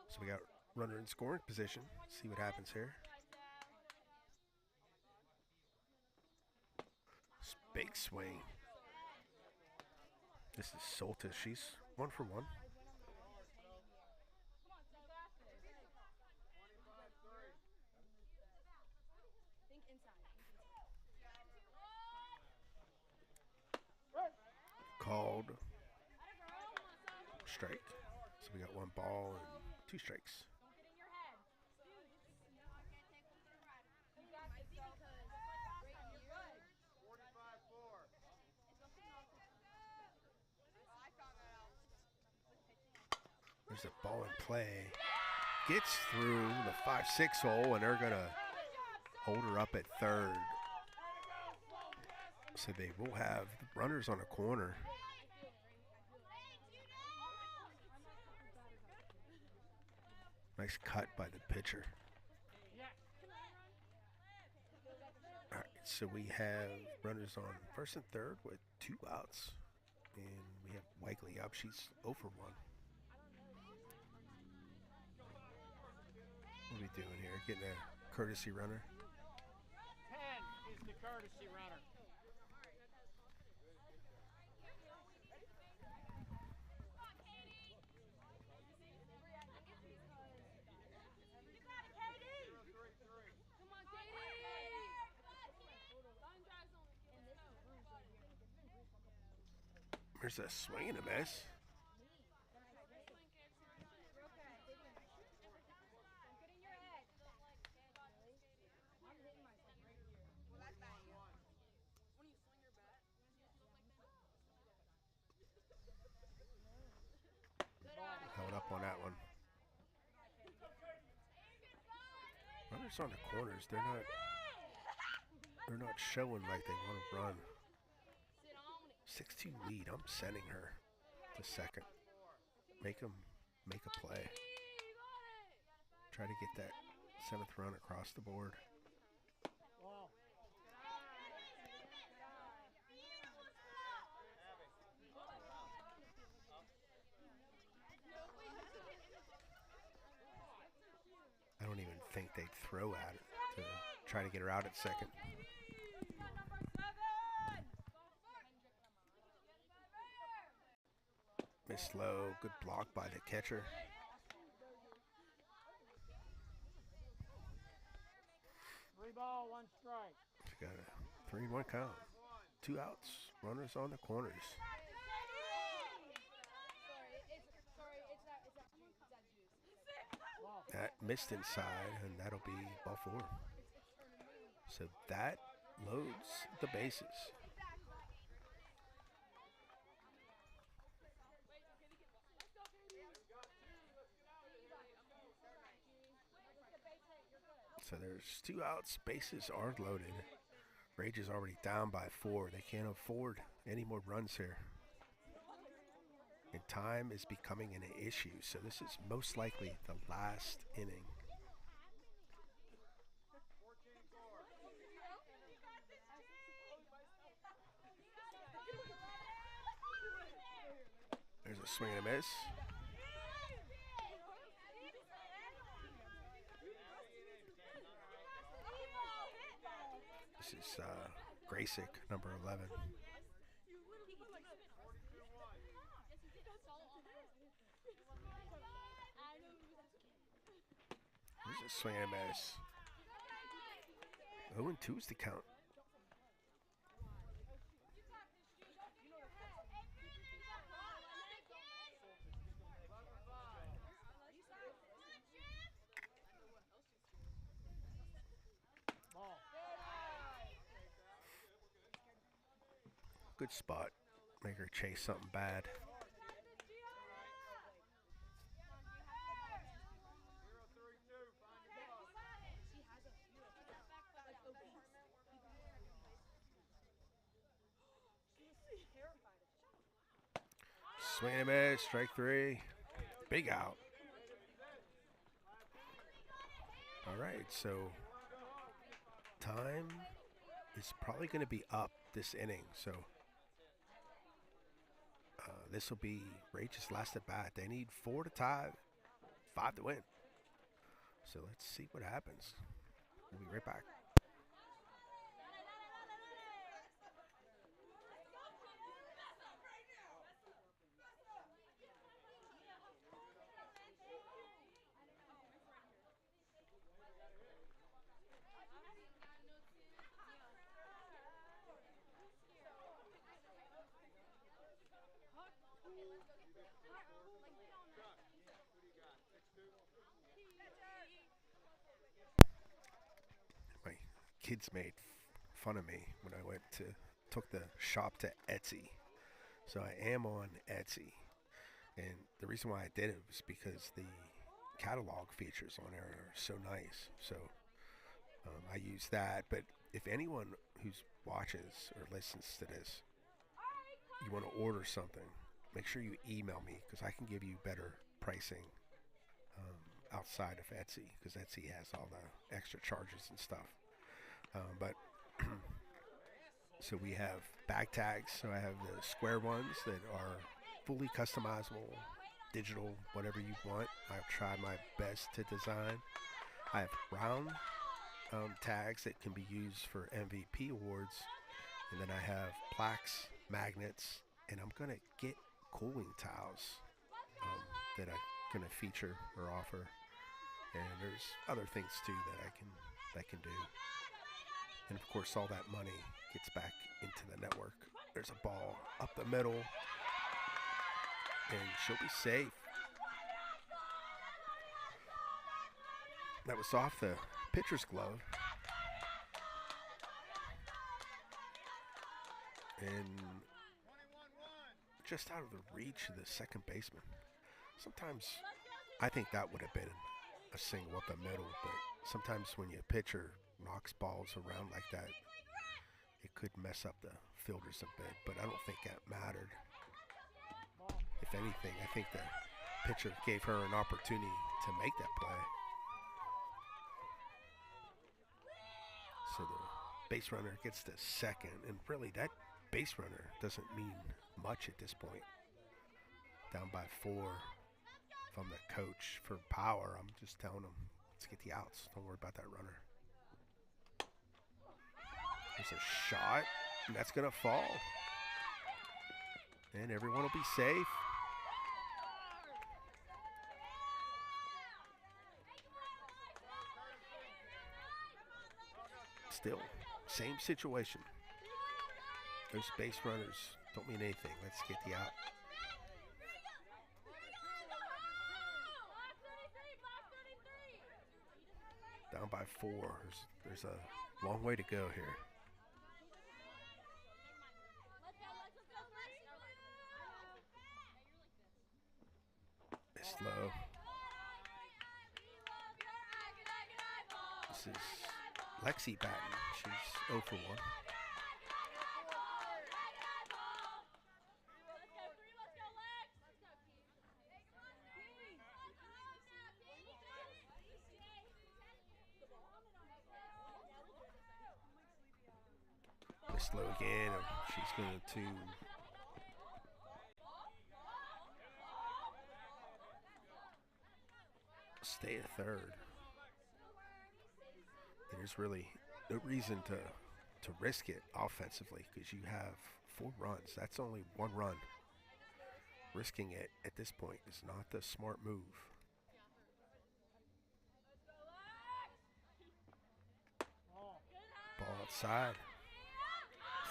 So we got runner in scoring position. See what happens here. Big swing. This is Soltis. She's 1 for 1. Called strike. So we got 1 ball and 2 strikes. There's a ball in play. gets through the 5-6 hole, and they're going to hold her up at third. So they will have runners on a corner. Nice cut by the pitcher. All right, so we have runners on first and third with 2 outs. And we have Wakely up. She's 0 for 1. What are we doing here? Getting a courtesy runner. 10 is the courtesy runner. There's a swing and a miss. Held up on that one. Runners on the corners, they're not showing like they want to run. 6-2 lead. I'm sending her to second. Make a play. Try to get that 7th run across the board. I don't even think they'd throw at it to try to get her out at second. Miss low, good block by the catcher. Three ball, 1 strike. She got a 3-1 count. 2 outs, runners on the corners. That missed inside, and that'll be ball 4. So that loads the bases. So there's 2 outs, bases are loaded. Rage is already down by 4. They can't afford any more runs here. And time is becoming an issue, so this is most likely the last inning. There's a swing and a miss. This is Graysick, number 11. There's a swing and a miss. 0-2 is the count. Good spot. Make her chase something bad. Swing and a miss, strike 3. Big out. All right, so time is probably going to be up this inning. So this will be Rage's last at bat. They need 4 to tie, 5 to win. So let's see what happens. We'll be right back. My kids made fun of me when I took the shop to Etsy. So I am on Etsy. And the reason why I did it was because the catalog features on there are so nice. So I use that. But if anyone who watches or listens to this, you want to order something, make sure you email me because I can give you better pricing outside of Etsy because Etsy has all the extra charges and stuff. But so we have bag tags. So I have the square ones that are fully customizable, digital, whatever you want. I've tried my best to design. I have round tags that can be used for MVP awards, and then I have plaques, magnets, and I'm gonna get cooling tiles that I'm gonna feature or offer. And there's other things too that I can do. And of course, all that money gets back into the network. There's a ball up the middle, and she'll be safe. That was off the pitcher's glove. And just out of the reach of the second baseman. Sometimes I think that would have been a single up the middle, but sometimes when your pitcher knocks balls around like that, it could mess up the fielders a bit, but I don't think that mattered. If anything, I think the pitcher gave her an opportunity to make that play. So the base runner gets to second, and really that base runner doesn't mean much at this point. Down by 4. If I'm the coach for power, I'm just telling them, let's get the outs. Don't worry about that runner. There's a shot, and that's going to fall. And everyone will be safe. Still, same situation. Those base runners don't mean anything. Let's get the out. Down by 4. There's a long way to go here. It's low. This is Lexi batting. She's 0 for 1. Slow again, and she's going to stay at third. There's really no reason to risk it offensively because you have 4 runs. That's only 1 run. Risking it at this point is not the smart move. Ball outside.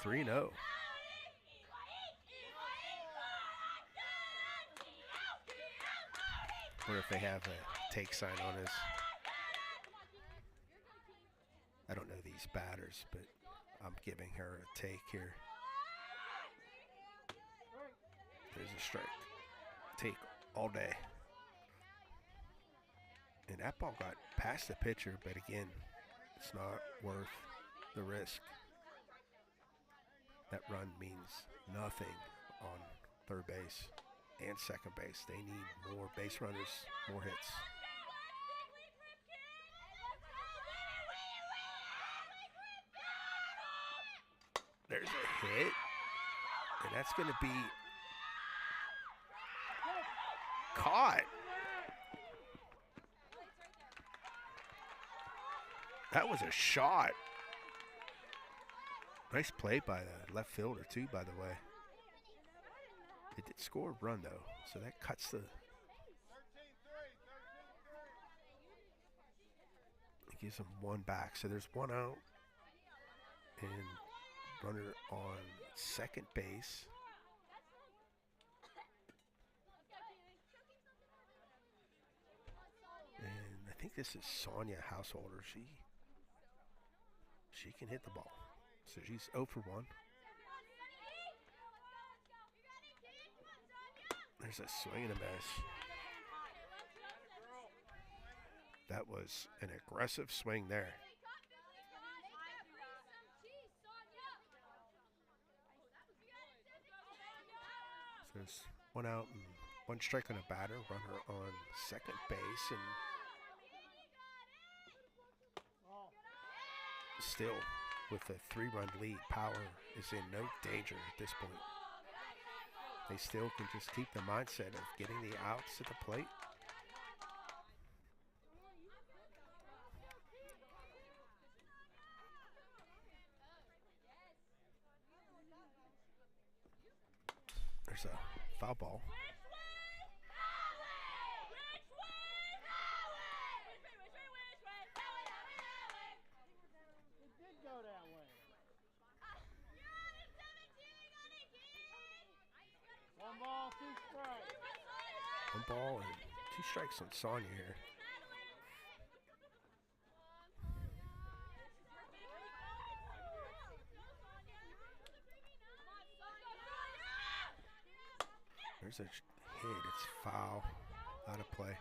3-0. Or if they have a take sign on us. I don't know these batters, but I'm giving her a take here. There's a strike. Take all day. And that ball got past the pitcher, but again, it's not worth the risk. That run means nothing on third base and second base. They need more base runners, more hits. There's a hit, and that's going to be caught. That was a shot. Nice play by the left fielder, too, by the way. They did score a run, though, so that cuts the... It gives them 1 back, so there's 1 out. And runner on second base. And I think this is Sonia Householder. She can hit the ball. So she's 0 for 1. There's a swing and a miss. That was an aggressive swing there. So there's one out and one strike on a batter, runner on second base, and still with a 3-run lead, Power is in no danger at this point. They still can just keep the mindset of getting the outs at the plate. There's a foul ball. One ball, 2 strikes. 1 ball and 2 strikes on Sonya here. There's a hit. It's foul. Out of play.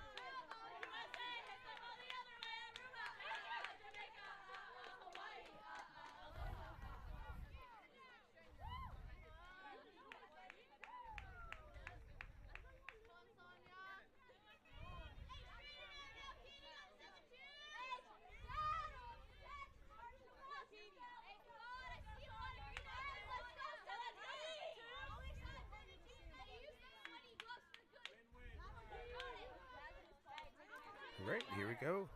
All right, here we go.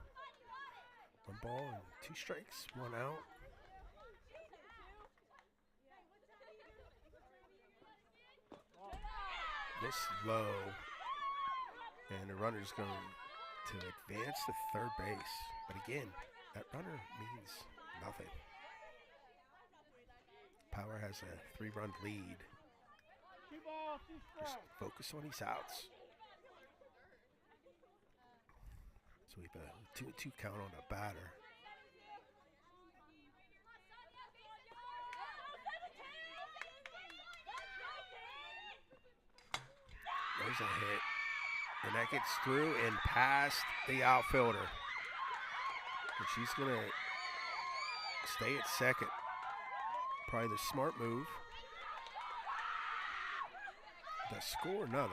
1 ball and 2 strikes, 1 out. This low, and the runner's going to advance to third base. But again, that runner means nothing. Power has a 3-run lead. 2 balls, 2 Just strikes. focus on these outs. So we have a 2-2 count on the batter. There's a hit. And that gets through and past the outfielder. And she's going to stay at second. Probably the smart move. To score another.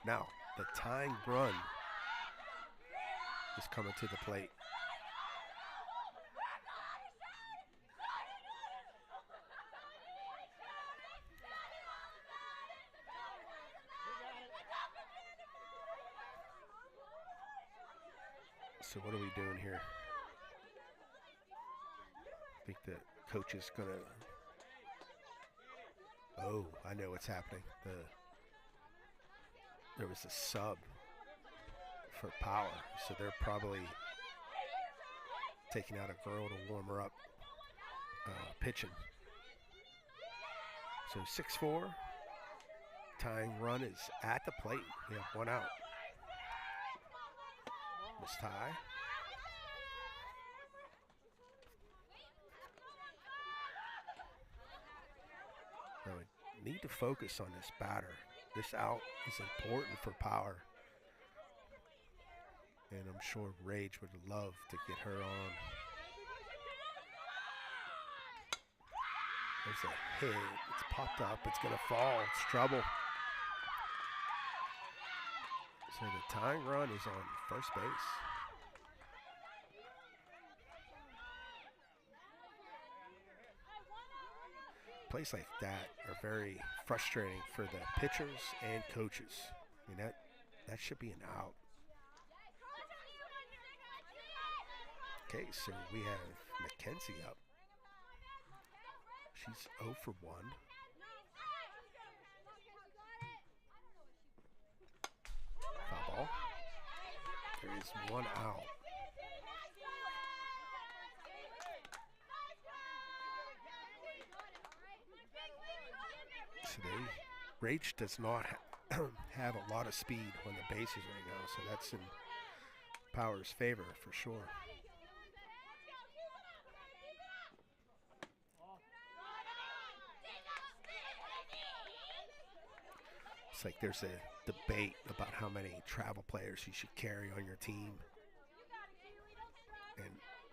Now, the tying run is coming to the plate. So what are we doing here? I think the coach is gonna. Oh, I know what's happening. There was a sub for Power, so they're probably taking out a girl to warm her up, pitching. So 6-4, tying run is at the plate. We have 1 out. Miss tie. Now we need to focus on this batter. This out is important for Power. And I'm sure Rage would love to get her on. There's a hit. It's popped up. It's going to fall. It's trouble. So the tying run is on first base. Plays like that are very frustrating for the pitchers and coaches. I mean, that should be an out. Okay, so we have Mackenzie up. She's 0 for 1. Foul ball. There is 1 out. Today, Rach does not have a lot of speed on the bases right now, so that's in Power's favor for sure. It's like there's a debate about how many travel players you should carry on your team.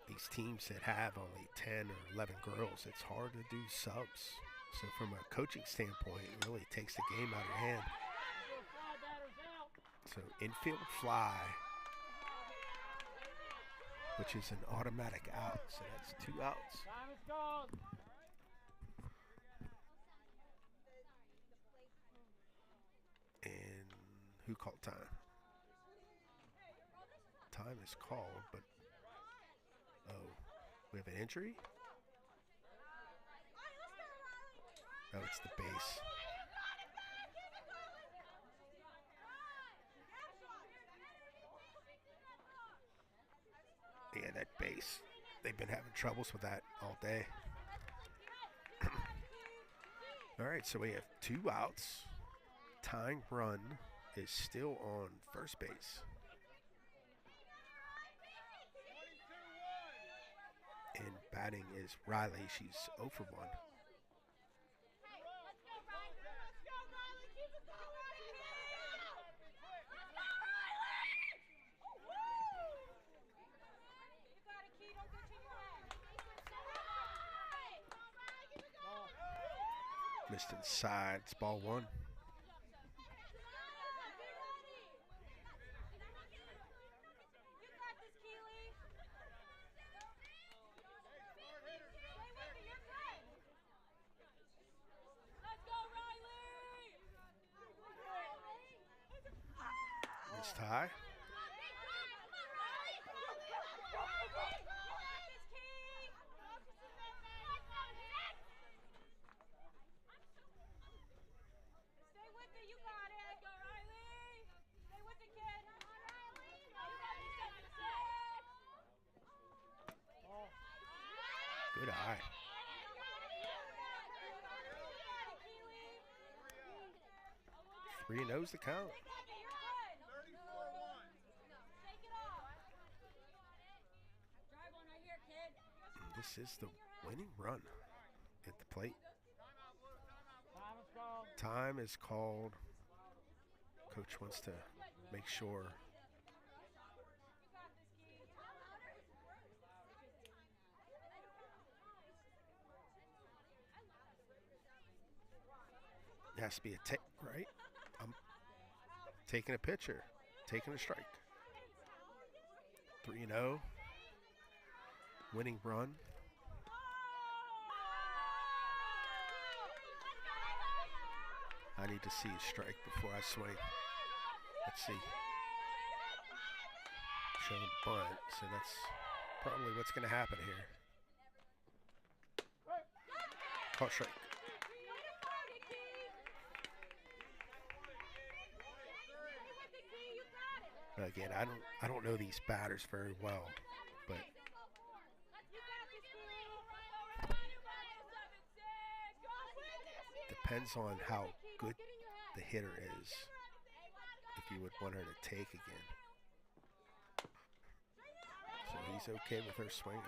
these teams that have only 10 or 11 girls, it's hard to do subs. So from a coaching standpoint, it really takes the game out of your hand. So infield fly, which is an automatic out. So that's 2 outs. Time is called. And who called time? Time is called, but oh, we have an injury? Oh, it's the base. Yeah, that base. They've been having troubles with that all day. All right, so we have 2 outs. Tying run is still on first base. And batting is Riley. She's 0 for 1. Missed inside. It's ball 1. Missed high. Good eye. Three and O's the count. This is the winning run at the plate. Time is called. Coach wants to make sure. It has to be a take, right? I'm taking a pitcher, taking a strike. 3-0. Winning run. I need to see a strike before I swing. Let's see. Showing bunt, so that's probably what's going to happen here. Call strike. Again, I don't know these batters very well, but depends on how good the hitter is if you would want her to take again. So he's okay with her swinging.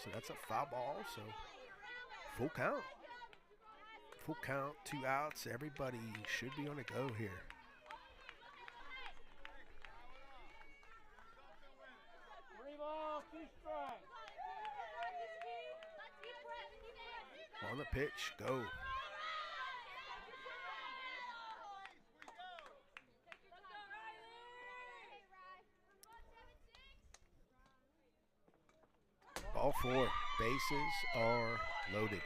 So that's a foul ball, so full count. Full count, 2 outs. Everybody should be on a go here. On the pitch, go. Ball 4. Bases are loaded.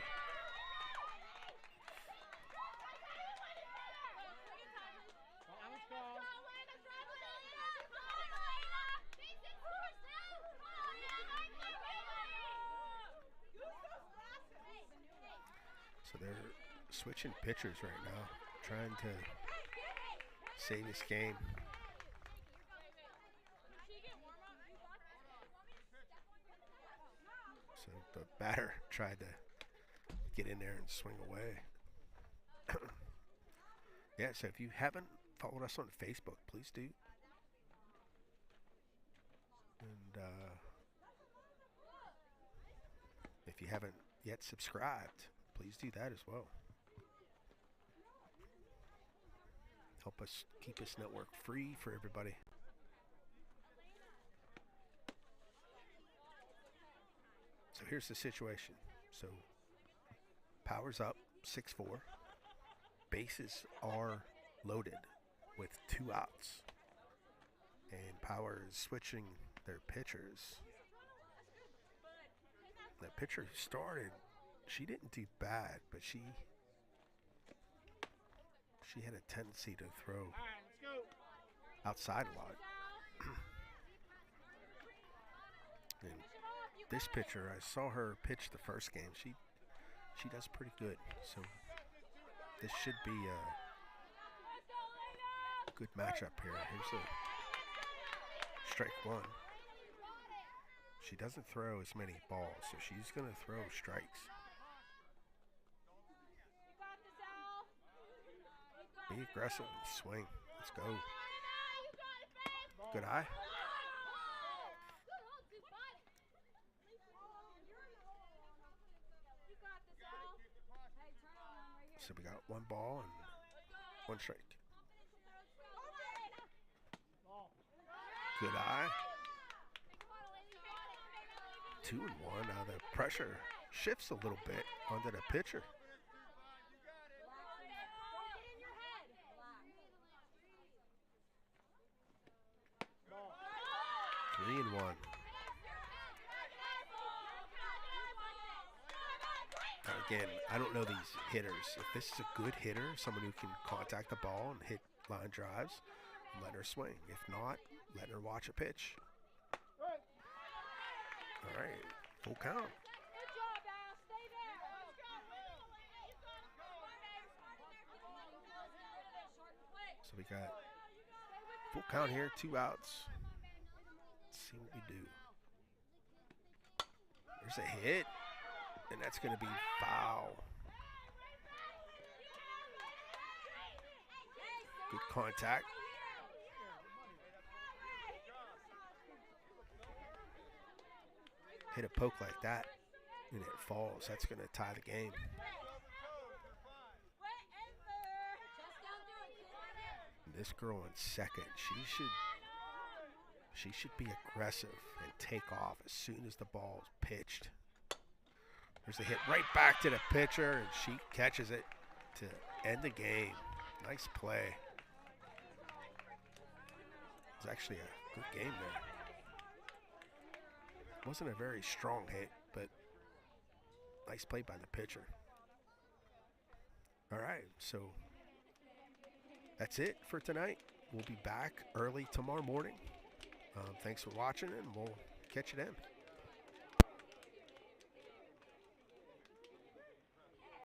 So they're switching pitchers right now, trying to save this game. So the batter tried to get in there and swing away. Yeah, so if you haven't followed us on Facebook, please do. And if you haven't yet subscribed, please do that as well. Help us keep this network free for everybody. So here's the situation. So Power's up 6-4. Bases are loaded with 2 outs. And Power is switching their pitchers. The pitcher who started, she didn't do bad, but she had a tendency to throw outside a lot. And this pitcher, I saw her pitch the first game. She does pretty good. So this should be a good matchup here. Here's a strike 1. She doesn't throw as many balls, so she's going to throw strikes. Be aggressive and swing. Let's go. Good eye. So we got 1 ball and 1 strike. Good eye. 2-1. Now the pressure shifts a little bit onto the pitcher. Three and 1. Now again, I don't know these hitters. If this is a good hitter, someone who can contact the ball and hit line drives, let her swing. If not, let her watch a pitch. All right, full count. So we got full count here, 2 outs. Let's see what we do. There's a hit, and that's going to be foul. Good contact. Hit a poke like that, and it falls. That's going to tie the game. This girl in second, she should be aggressive and take off as soon as the ball is pitched. There's a hit right back to the pitcher, and she catches it to end the game. Nice play. It was actually a good game there. Wasn't a very strong hit, but nice play by the pitcher. All right, so that's it for tonight. We'll be back early tomorrow morning. Thanks for watching, and we'll catch you then.